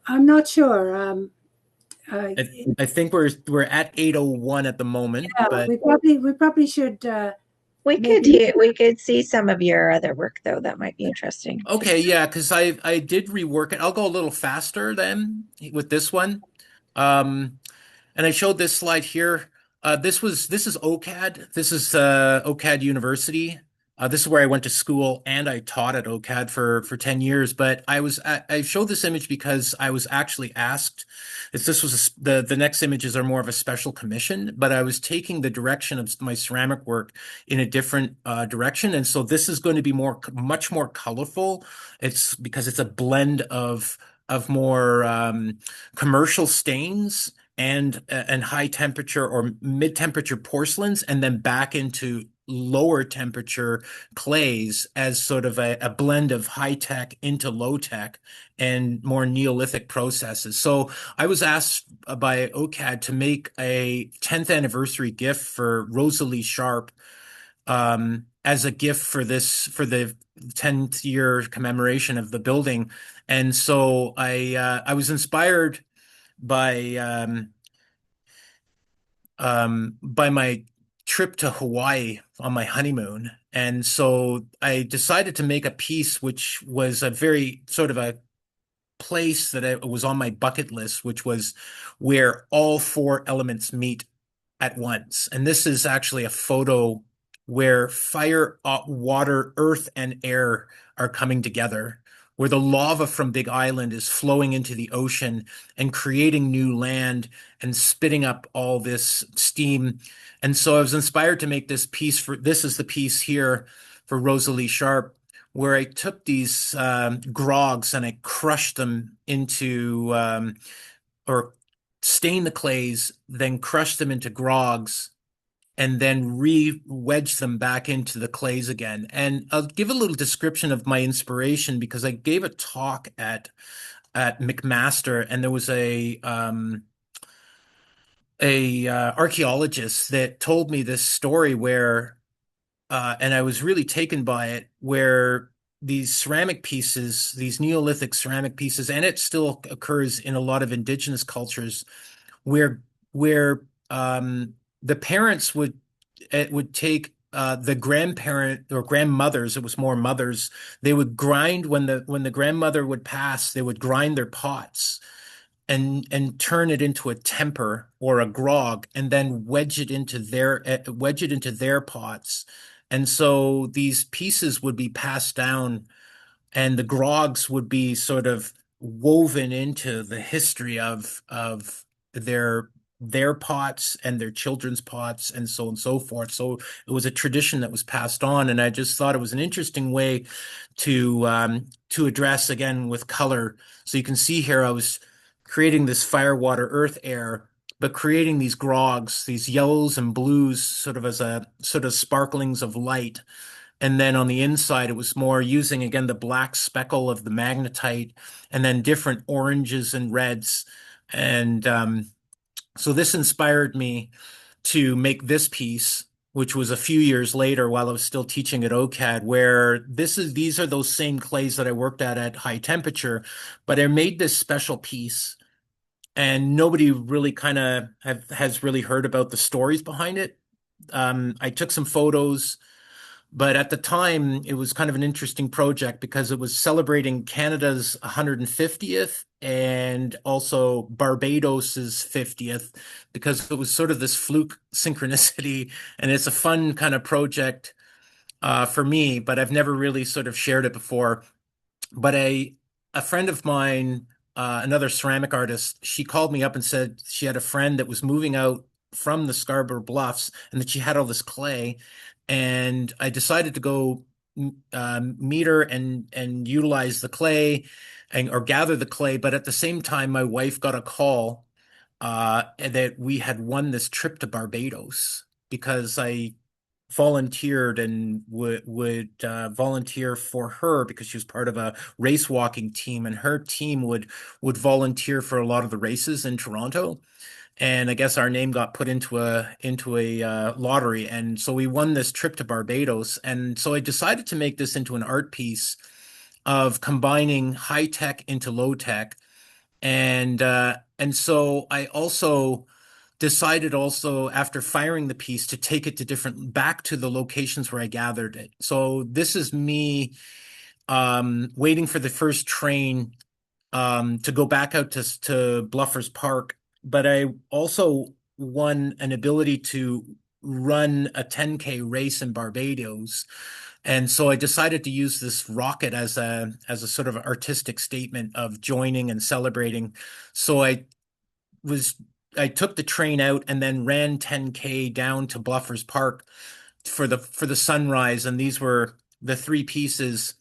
I'm not sure. I think we're at 8:01 at the moment, Yeah, but we probably should. We could see some of your other work though. That might be interesting. okay, yeah, because I did rework it. I'll go a little faster then with this one. And I showed this slide here. This is OCAD. This is OCAD University. This is where I went to school and I taught at OCAD for 10 years. But I showed this image because I was actually asked. The next images are more of a special commission, but I was taking the direction of my ceramic work in a different direction, and so this is going to be much more colorful. It's because it's a blend of more commercial stains and high temperature or mid temperature porcelains, and then back into lower temperature clays as sort of a blend of high tech into low tech and more Neolithic processes. So I was asked by OCAD to make a 10th anniversary gift for Rosalie Sharp as a gift for the 10th year commemoration of the building. And so I was inspired by my trip to Hawaii on my honeymoon. And so I decided to make a piece which was a very sort of a place that was on my bucket list, which was where all four elements meet at once. And this is actually a photo where fire, water, earth, and air are coming together, where the lava from Big Island is flowing into the ocean and creating new land and spitting up all this steam. And so I was inspired to make this piece this is the piece here for Rosalie Sharp, where I took these grogs and I crushed them into, or stained the clays, then crushed them into grogs, and then re-wedge them back into the clays again. And I'll give a little description of my inspiration because I gave a talk at McMaster, and there was a archaeologist that told me this story where, and I was really taken by it, where these ceramic pieces, these Neolithic ceramic pieces, and it still occurs in a lot of indigenous cultures, where the parents would take the grandparent or grandmothers, it was more mothers, they would grind when the grandmother would pass, they would grind their pots and turn it into a temper or a grog, and then wedge it into their pots. And so these pieces would be passed down, and the grogs would be sort of woven into the history of their pots and their children's pots and so on and so forth. So it was a tradition that was passed on, and I just thought it was an interesting way to address, again, with color. So you can see here I was creating this fire, water, earth, air, but creating these grogs, these yellows and blues, sort of as a sort of sparklings of light. And then on the inside, it was more using, again, the black speckle of the magnetite, and then different oranges and reds. And so this inspired me to make this piece, which was a few years later while I was still teaching at OCAD, where these are those same clays that I worked at high temperature, but I made this special piece, and nobody really kind of has really heard about the stories behind it. I took some photos, but at the time it was kind of an interesting project because it was celebrating Canada's 150th and also Barbados's 50th, because it was sort of this fluke synchronicity, and it's a fun kind of project for me, but I've never really sort of shared it before. But a friend of mine, another ceramic artist, she called me up and said she had a friend that was moving out from the Scarborough Bluffs and that she had all this clay. And I decided to go meter and utilize the clay or gather the clay. But at the same time, my wife got a call that we had won this trip to Barbados because I volunteered and would volunteer for her because she was part of a race walking team, and her team would volunteer for a lot of the races in Toronto. And I guess our name got put into a lottery, and so we won this trip to Barbados. And so I decided to make this into an art piece of combining high tech into low tech, and so I also decided after firing the piece to take it to back to the locations where I gathered it. So this is me waiting for the first train to go back out to Bluffers Park. But I also won an ability to run a 10K race in Barbados. And so I decided to use this rocket as a sort of artistic statement of joining and celebrating. So I took the train out and then ran 10K down to Bluffers Park for the sunrise. And these were the three pieces.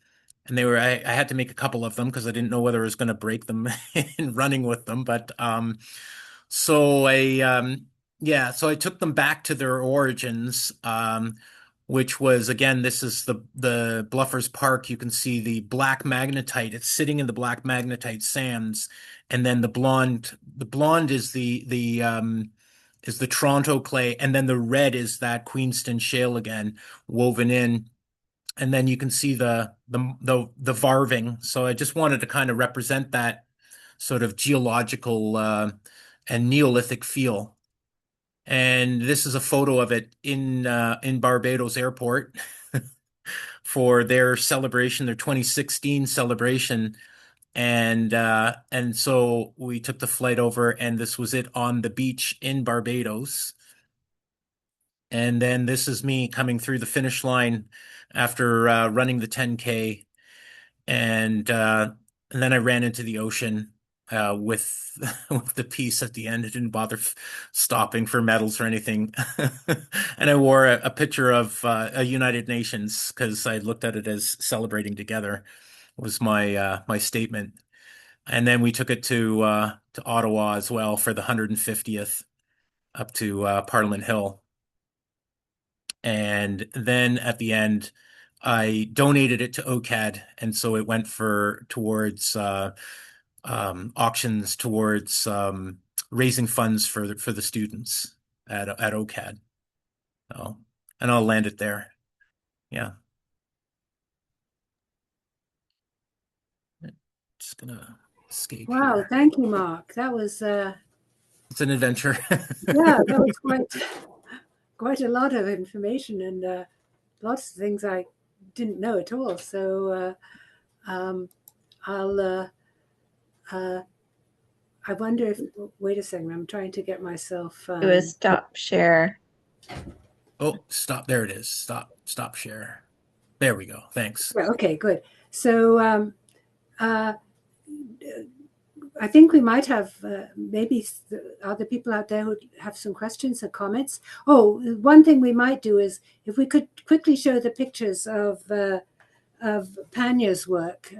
And I had to make a couple of them because I didn't know whether I was going to break them in running with them. But so I took them back to their origins, which was, again, this is the Bluffers Park. You can see the black magnetite. It's sitting in the black magnetite sands, and then the blonde is the Toronto clay, and then the red is that Queenston shale again woven in. And then you can see the varving. So I just wanted to kind of represent that sort of geological and Neolithic feel. And this is a photo of it in Barbados Airport for their celebration, their 2016 celebration. And so we took the flight over, and this was it on the beach in Barbados. And then this is me coming through the finish line after running the 10K, and then I ran into the ocean with the piece at the end. I didn't bother stopping for medals or anything, and I wore a picture of a United Nations because I looked at it as celebrating together was my statement. And then we took it to Ottawa as well for the 150th up to Parliament Hill. And then at the end, I donated it to OCAD, and so it went towards auctions, towards raising funds for the students at OCAD. So, and I'll land it there. Yeah. Just gonna escape. Wow, here. thank you, Mark. That was It's an adventure. yeah, that was quite a lot of information, and lots of things I didn't know at all. So I wonder if, wait a second, I'm trying to get myself. It was stop share. Oh, stop. There it is. Stop share. There we go. Thanks. Well, okay, good. So I think we might have maybe other people out there who have some questions or comments. Oh, one thing we might do is if we could quickly show the pictures of Panya's work.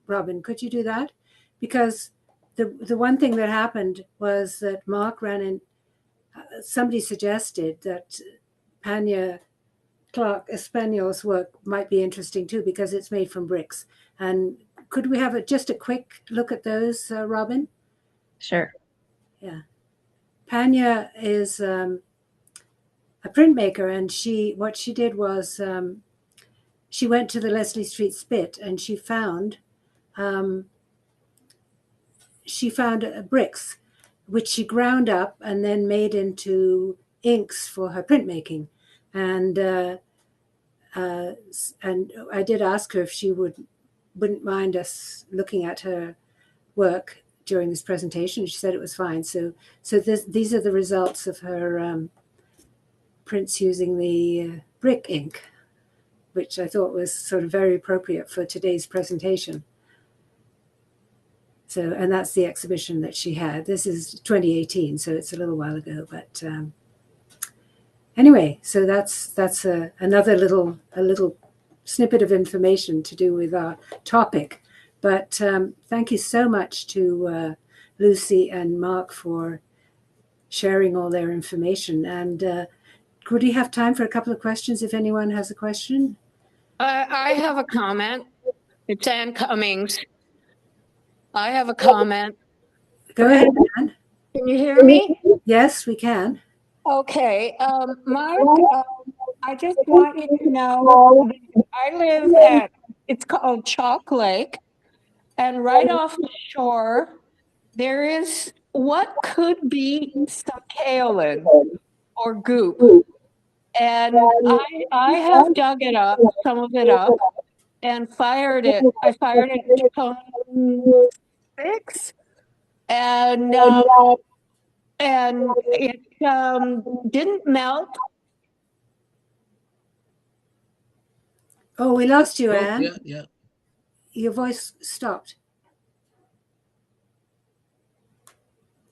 Robin, could you do that? Because the one thing that happened was that Mark ran in. Somebody suggested that Panya Clark Espanol's work might be interesting too because it's made from bricks. And could we have just a quick look at those, Robin? Sure. Yeah. Panya is a printmaker, and what she did was she went to the Leslie Street Spit, and she found bricks, which she ground up and then made into inks for her printmaking. And I did ask her if she wouldn't mind us looking at her work during this presentation. She said it was fine. So these are the results of her prints using the brick ink, which I thought was sort of very appropriate for today's presentation. So, and that's the exhibition that she had. This is 2018, so it's a little while ago. But anyway, so that's another little snippet of information to do with our topic. But thank you so much to Lucy and Mark for sharing all their information. And could we have time for a couple of questions if anyone has a question? I have a comment. It's Ann Cummings. I have a comment. Go ahead, Anne. Can you hear me? Yes, we can. Okay. Mark, I just want you to know I live at, it's called Chalk Lake, and right off the shore, there is what could be some kaolin or goop. And I have dug it up, some of it up, and fired it. I fired it in 2006, and it didn't melt. Oh, we lost you, Oh, Anne. yeah. Your voice stopped.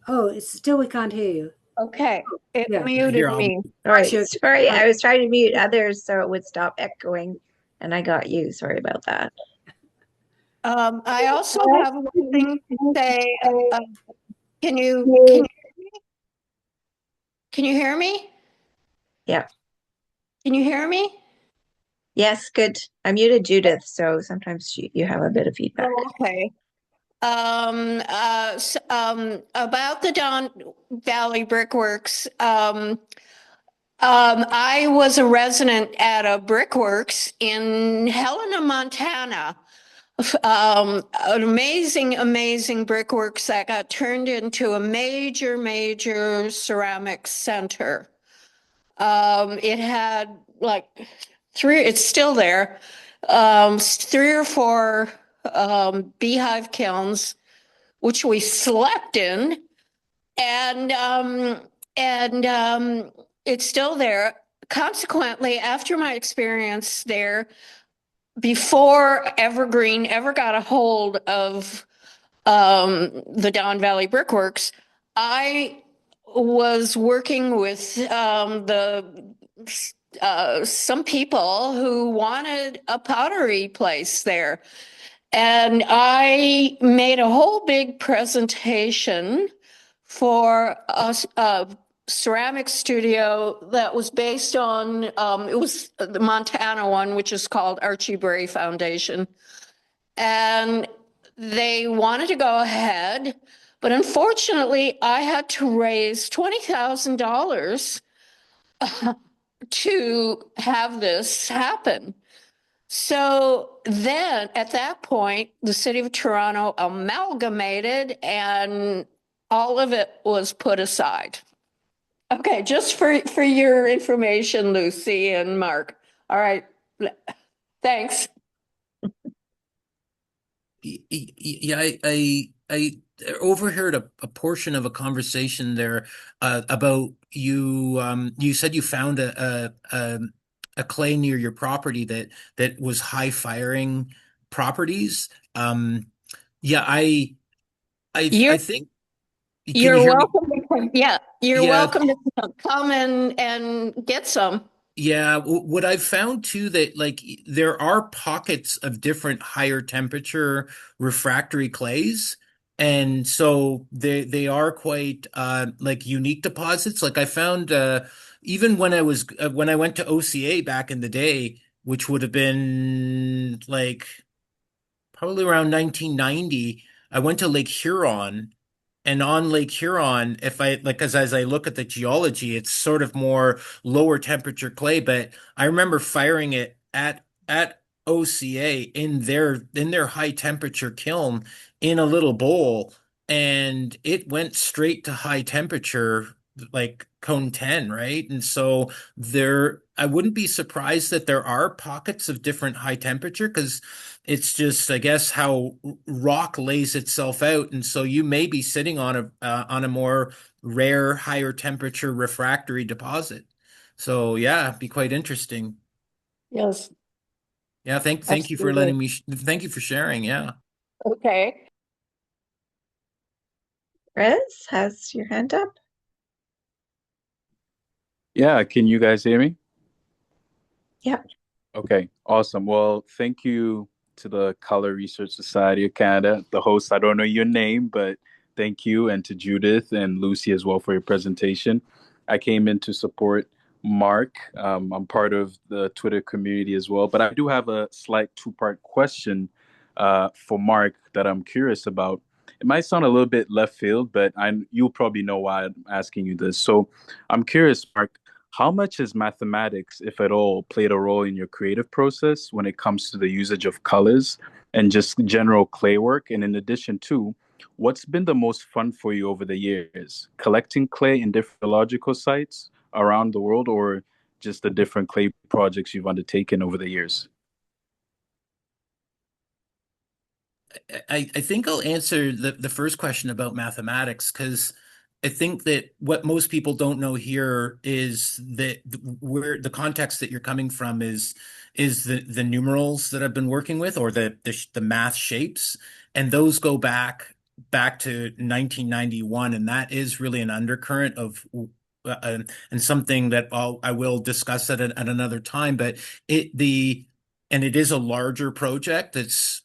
Oh, it's still, we can't hear you. Okay, it Yeah. muted Here, me. All right. Sure. Sorry, I was trying to mute others so it would stop echoing, and I got you. Sorry about that. I also have one thing to say. Can you hear me? Yeah. Can you hear me? Yes, good. I muted Judith, so sometimes you have a bit of feedback. Oh, okay. About the Don Valley Brickworks. I was a resident at a Brickworks in Helena, Montana. An amazing brickworks that got turned into a major ceramics center. It had like it's still there, 3 or 4 beehive kilns, which we slept in, and it's still there. Consequently, after my experience there, before Evergreen ever got a hold of the Don Valley Brickworks, I was working with some people who wanted a pottery place there. And I made a whole big presentation for a ceramic studio that was based on, it was the Montana one, which is called Archie Bray Foundation. And they wanted to go ahead, but unfortunately, I had to raise $20,000 to have this happen. So then at that point, the city of Toronto amalgamated and all of it was put aside. Okay, just for your information, Lucy and Mark. All right, thanks. Yeah, I overheard a portion of a conversation there about you. You said you found a clay near your property that was high firing properties. Yeah, I think. Can you You're hear me? welcome. Yeah, you're welcome to come and get some. Yeah, what I've found too, that like there are pockets of different higher temperature refractory clays, and so they are quite like unique deposits. Like I found even when when I went to OCA back in the day, which would have been like probably around 1990, I went to Lake Huron. And on Lake Huron, if I like, as I look at the geology, it's sort of more lower temperature clay. But I remember firing it at OCA in their high temperature kiln in a little bowl, and it went straight to high temperature, like cone 10, right? And so I wouldn't be surprised that there are pockets of different high temperature because it's just, I guess, how rock lays itself out, and so you may be sitting on a more rare, higher temperature refractory deposit. So yeah, it'd be quite interesting. Yes. Yeah, thank you for letting me. Thank you for sharing. Yeah. Okay. Rez has your hand up. Yeah, can you guys hear me? Yep. Okay, awesome. Well, thank you to the Color Research Society of Canada, the host. I don't know your name, but thank you, and to Judith and Lucy as well for your presentation. I came in to support Mark. I'm part of the Twitter community as well, but I do have a slight two-part question for Mark that I'm curious about. It might sound a little bit left field, but you'll probably know why I'm asking you this. So I'm curious, Mark, how much has mathematics, if at all, played a role in your creative process when it comes to the usage of colors and just general clay work? And in addition to, what's been the most fun for you over the years? Collecting clay in different geological sites around the world, or just the different clay projects you've undertaken over the years? I think I'll answer the first question about mathematics, because I think that what most people don't know here is that where the context that you're coming from is the numerals that I've been working with, or the math shapes, and those go back to 1991, and that is really an undercurrent of and something that I will discuss at another time. But it is a larger project. It's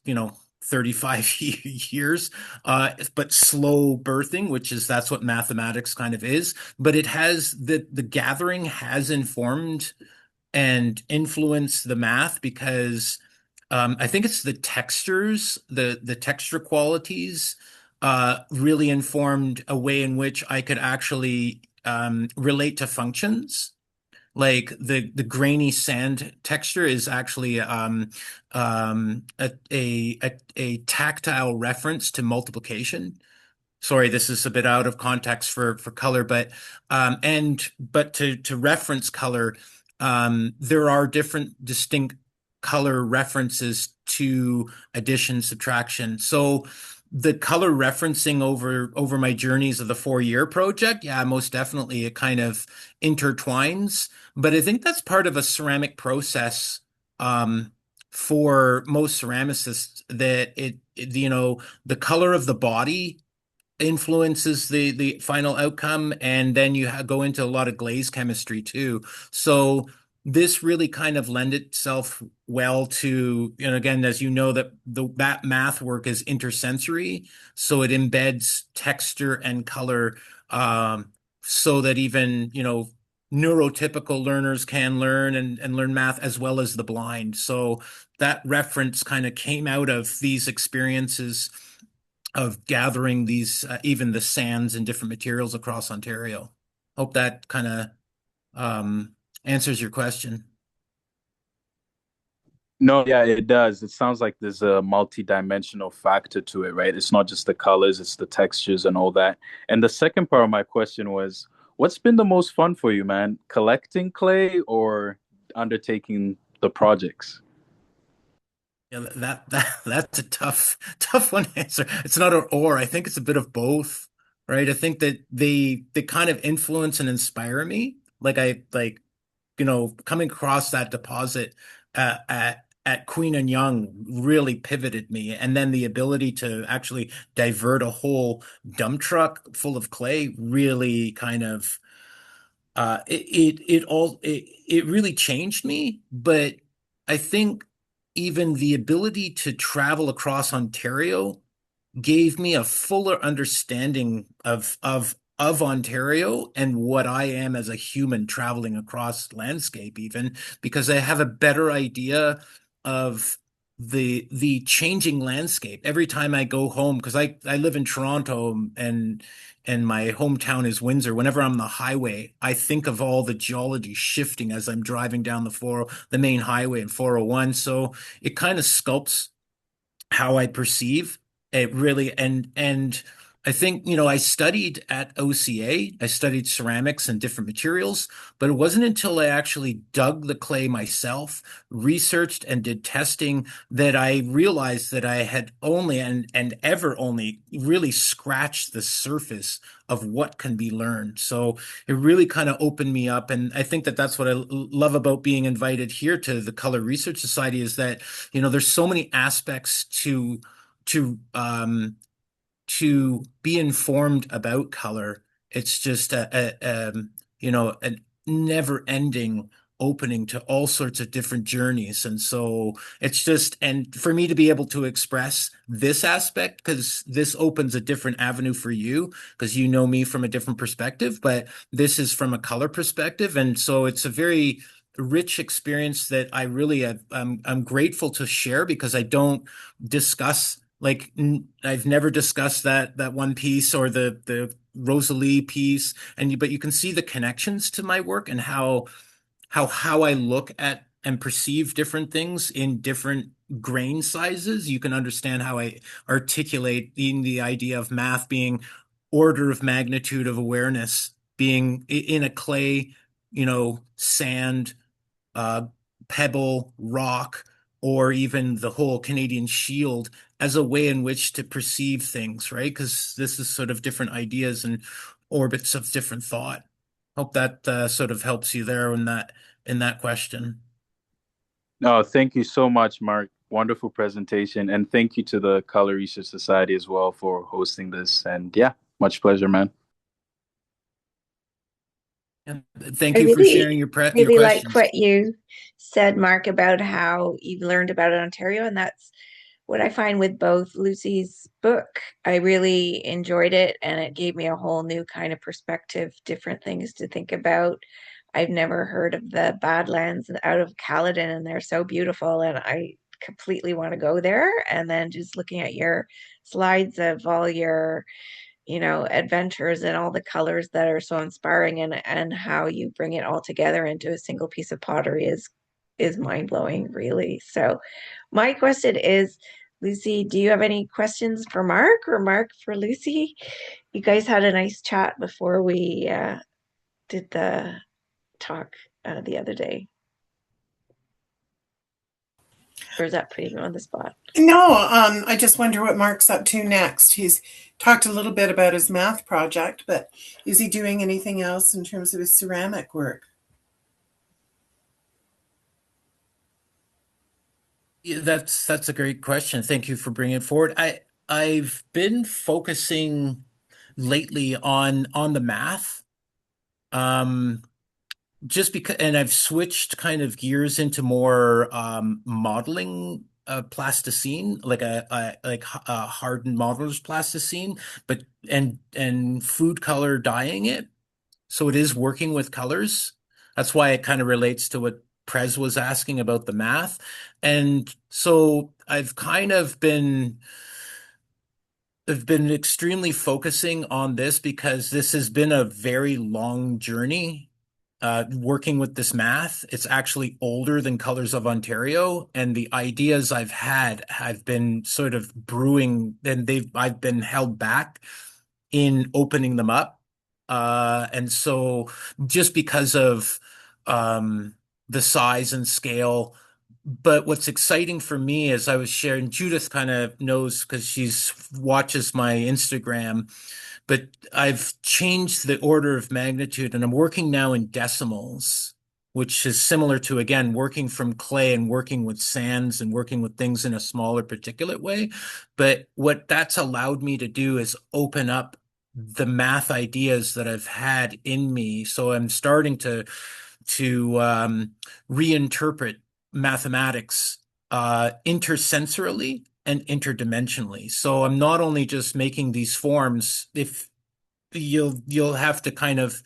35 years, but slow birthing, that's what mathematics kind of is. But it has the gathering has informed and influenced the math, because I think it's the textures, the texture qualities, really informed a way in which I could actually relate to functions. Like the grainy sand texture is actually a tactile reference to multiplication. Sorry, this is a bit out of context for color, but to reference color, there are different distinct color references to addition, subtraction. So the color referencing over my journeys of the 4-year project, yeah, most definitely it kind of intertwines. But I think that's part of a ceramic process, for most ceramicists, that the color of the body influences the final outcome, and then you go into a lot of glaze chemistry too. So this really kind of lend itself well to, again, as you know, that math work is intersensory, so it embeds texture and color, so that even neurotypical learners can learn and learn math as well as the blind. So that reference kind of came out of these experiences of gathering these, even the sands and different materials across Ontario. Hope that kind of answers your question. No, yeah, it does. It sounds like there's a multi-dimensional factor to it, right? It's not just the colors, it's the textures and all that. And the second part of my question was, what's been the most fun for you, man? Collecting clay or undertaking the projects? Yeah, that's a tough one to answer. It's not an or. I think it's a bit of both, right? I think that they kind of influence and inspire me. Coming across that deposit at Queen and Young really pivoted me, and then the ability to actually divert a whole dump truck full of clay really kind of it really changed me. But I think even the ability to travel across Ontario gave me a fuller understanding of Ontario and what I am as a human traveling across landscape, even because I have a better idea of the changing landscape every time I go home, because I live in Toronto, and my hometown is Windsor. Whenever I'm on the highway, I think of all the geology shifting as I'm driving down the main highway in 401. So it kind of sculpts how I perceive it really. And I think, I studied at OCA, I studied ceramics and different materials, but it wasn't until I actually dug the clay myself, researched and did testing, that I realized that I had only and ever only really scratched the surface of what can be learned. So it really kind of opened me up. And I think that that's what I love about being invited here to the Color Research Society, is that, there's so many aspects to be informed about color. It's just a never ending opening to all sorts of different journeys. And so it's just, and for me to be able to express this aspect, because this opens a different avenue for you, because you know me from a different perspective, but this is from a color perspective. And so it's a very rich experience that I really have, I'm grateful to share, because I don't discuss, like, I've never discussed that one piece or the Rosalie piece, but you can see the connections to my work and how I look at and perceive different things in different grain sizes. You can understand how I articulate the idea of math being order of magnitude of awareness, being in a clay, sand, pebble, rock, or even the whole Canadian Shield as a way in which to perceive things, right? Because this is sort of different ideas and orbits of different thought. Hope that sort of helps you there in that question. No, thank you so much, Mark. Wonderful presentation. And thank you to the Color Research Society as well for hosting this. And yeah, much pleasure, man. And thank you for sharing your really questions. like what you said, Mark, about how you've learned about Ontario. And that's what I find with both Lucy's book. I really enjoyed it, and it gave me a whole new kind of perspective, different things to think about. I've never heard of the Badlands out of Caledon, and they're so beautiful, and I completely want to go there. And then just looking at your slides of all your adventures and all the colors that are so inspiring, and how you bring it all together into a single piece of pottery is mind-blowing, really. So my question is, Lucy, do you have any questions for Mark, or Mark for Lucy? You guys had a nice chat before we did the talk the other day. Or is that putting you on the spot? No, I just wonder what Mark's up to next. He's talked a little bit about his math project, but is he doing anything else in terms of his ceramic work? Yeah, that's a great question. Thank you for bringing it forward. I've been focusing lately on the math. Just because, and I've switched kind of gears into more modeling plasticine, like a hardened modeler's plasticine, but and food color dyeing it. So it is working with colors. That's why it kind of relates to what Prez was asking about the math. And so I've been extremely focusing on this, because this has been a very long journey working with this math. It's actually older than Colors of Ontario, and the ideas I've been sort of brewing, and I've been held back in opening them up. And so just because of the size and scale. But what's exciting for me is I was sharing, Judith kind of knows because she's watches my Instagram, but I've changed the order of magnitude, and I'm working now in decimals, which is similar to, again, working from clay and working with sands and working with things in a smaller particulate way. But what that's allowed me to do is open up the math ideas that I've had in me. So I'm starting to reinterpret mathematics intersensorily and interdimensionally. So I'm not only just making these forms. If you'll have to kind of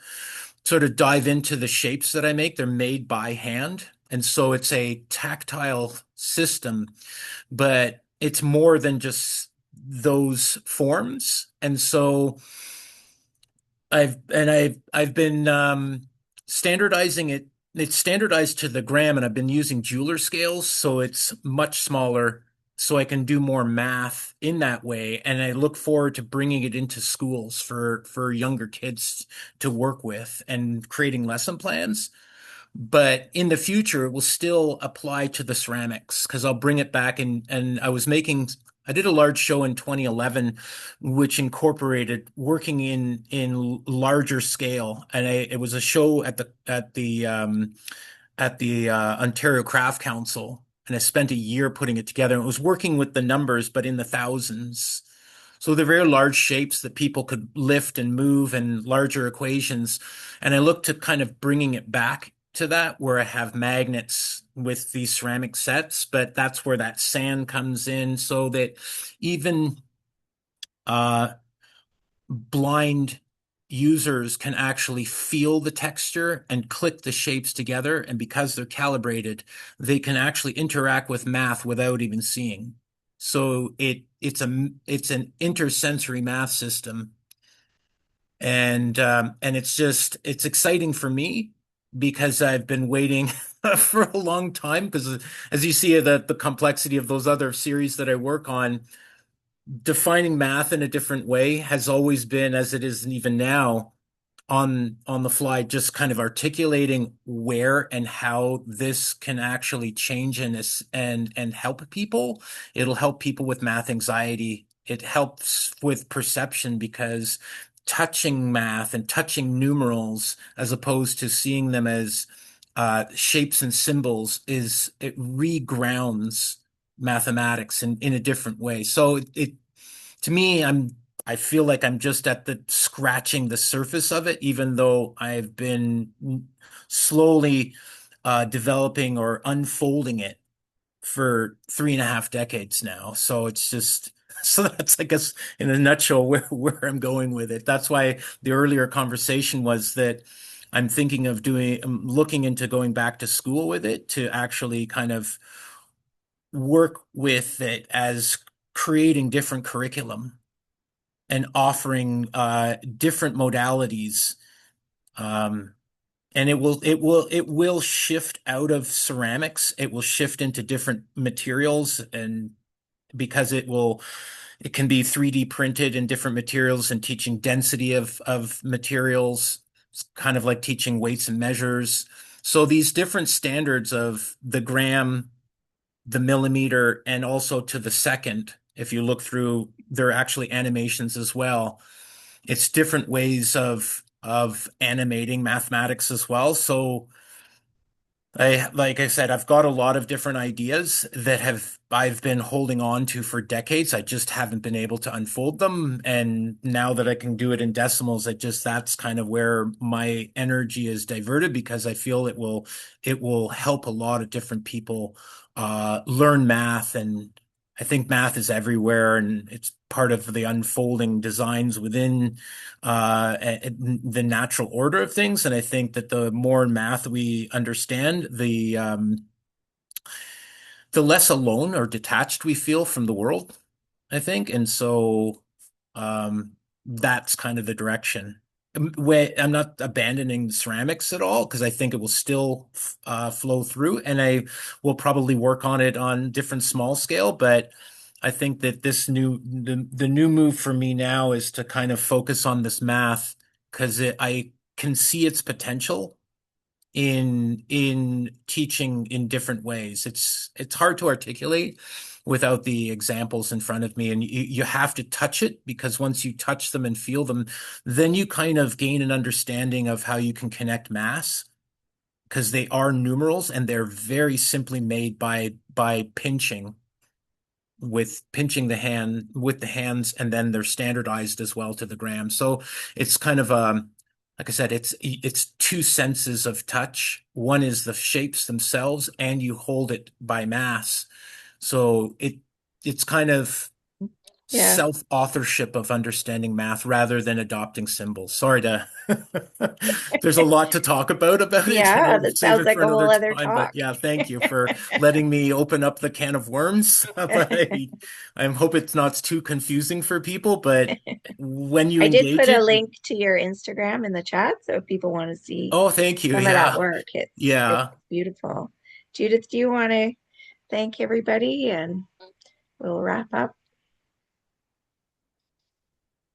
sort of dive into the shapes that I make. They're made by hand, and so it's a tactile system, but it's more than just those forms. And so I've been standardizing it. It's standardized to the gram, and I've been using jeweler scales, so it's much smaller, so I can do more math in that way. And I look forward to bringing it into schools for younger kids to work with and creating lesson plans. But in the future, it will still apply to the ceramics, because I'll bring it back. And I did a large show in 2011, which incorporated working in larger scale, and it was a show at the Ontario Craft Council, and I spent a year putting it together. And it was working with the numbers, but in the thousands. So they're very large shapes that people could lift and move, and larger equations. And I looked to kind of bringing it back to that where I have magnets with these ceramic sets, but that's where that sand comes in so that even blind users can actually feel the texture and click the shapes together. And because they're calibrated, they can actually interact with math without even seeing. So it's an intersensory math system. And it's exciting for me because I've been waiting for a long time, because as you see the complexity of those other series that I work on, defining math in a different way has always been, as it is even now, on the fly, just kind of articulating where and how this can actually change and help people. It'll help people with math anxiety. It helps with perception, because touching math and touching numerals as opposed to seeing them as shapes and symbols it regrounds mathematics in a different way. So it to me, I feel like I'm just at the scratching the surface of it, even though I've been slowly developing or unfolding it for 3.5 decades now. So it's just, so that's, I guess, in a nutshell, where I'm going with it. That's why the earlier conversation was that I'm thinking of looking into going back to school with it, to actually kind of work with it as creating different curriculum and offering different modalities. And it will shift out of ceramics. It will shift into different materials, and because it can be 3D printed in different materials, and teaching density of materials. It's kind of like teaching weights and measures. So these different standards of the gram, the millimeter, and also to the second, if you look through, there are actually animations as well. It's different ways of animating mathematics as well. So like I said, I've got a lot of different ideas that I've been holding on to for decades. I just haven't been able to unfold them. And now that I can do it in decimals, that's kind of where my energy is diverted, because I feel it will help a lot of different people learn math. And I think math is everywhere, and it's part of the unfolding designs within the natural order of things. And I think that the more math we understand, the less alone or detached we feel from the world, I think. And so that's kind of the direction. I'm not abandoning ceramics at all, because I think it will still flow through, and I will probably work on it on different small scale. But I think that the new move for me now is to kind of focus on this math, because I can see its potential in teaching in different ways. It's hard to articulate without the examples in front of me, and you have to touch it, because once you touch them and feel them, then you kind of gain an understanding of how you can connect mass, because they are numerals, and they're very simply made by pinching the hand with the hands, and then they're standardized as well to the gram. So it's kind of like I said, it's two senses of touch. One is the shapes themselves, and you hold it by mass. So it's kind of self-authorship of understanding math rather than adopting symbols. Sorry there's a lot to talk about it. Yeah, that sounds like a whole other time, talk. but yeah, thank you for letting me open up the can of worms. I hope it's not too confusing for people, but when you I did engage put a link to your Instagram in the chat, so if people want to see thank you. some of that work, it's beautiful. Judith, do you want to thank everybody and we'll wrap up?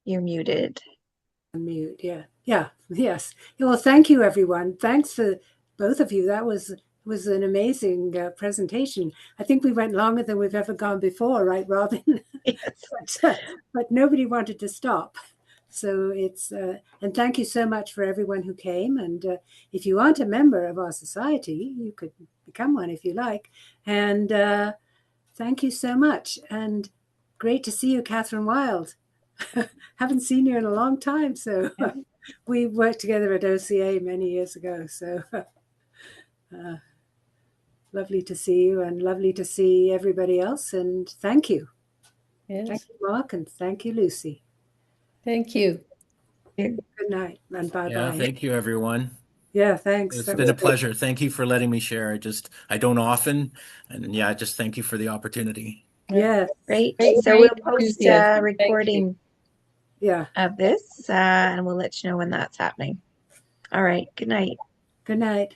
You're muted. Mute, yeah, yes. Well, thank you, everyone. Thanks to both of you. That was an amazing presentation. I think we went longer than we've ever gone before, right, Robin? Yes. but nobody wanted to stop. So and thank you so much for everyone who came. And if you aren't a member of our society, you could become one if you like. And thank you so much. And great to see you, Catherine Wild. Haven't seen you in a long time. So we worked together at OCA many years ago. So Lovely to see you, and lovely to see everybody else. And thank you. Yes. Thank you, Mark, and thank you, Lucy. Thank you. Good night, and bye-bye. Yeah, thank you, everyone. Yeah, thanks. It's That been was a pleasure. Thank you for letting me share. I don't often, and yeah, just thank you for the opportunity. Yeah. Great. Great. So we'll Great. post Thank a you. recording Yeah. of this, and we'll let you know when that's happening. All right. Good night. Good night.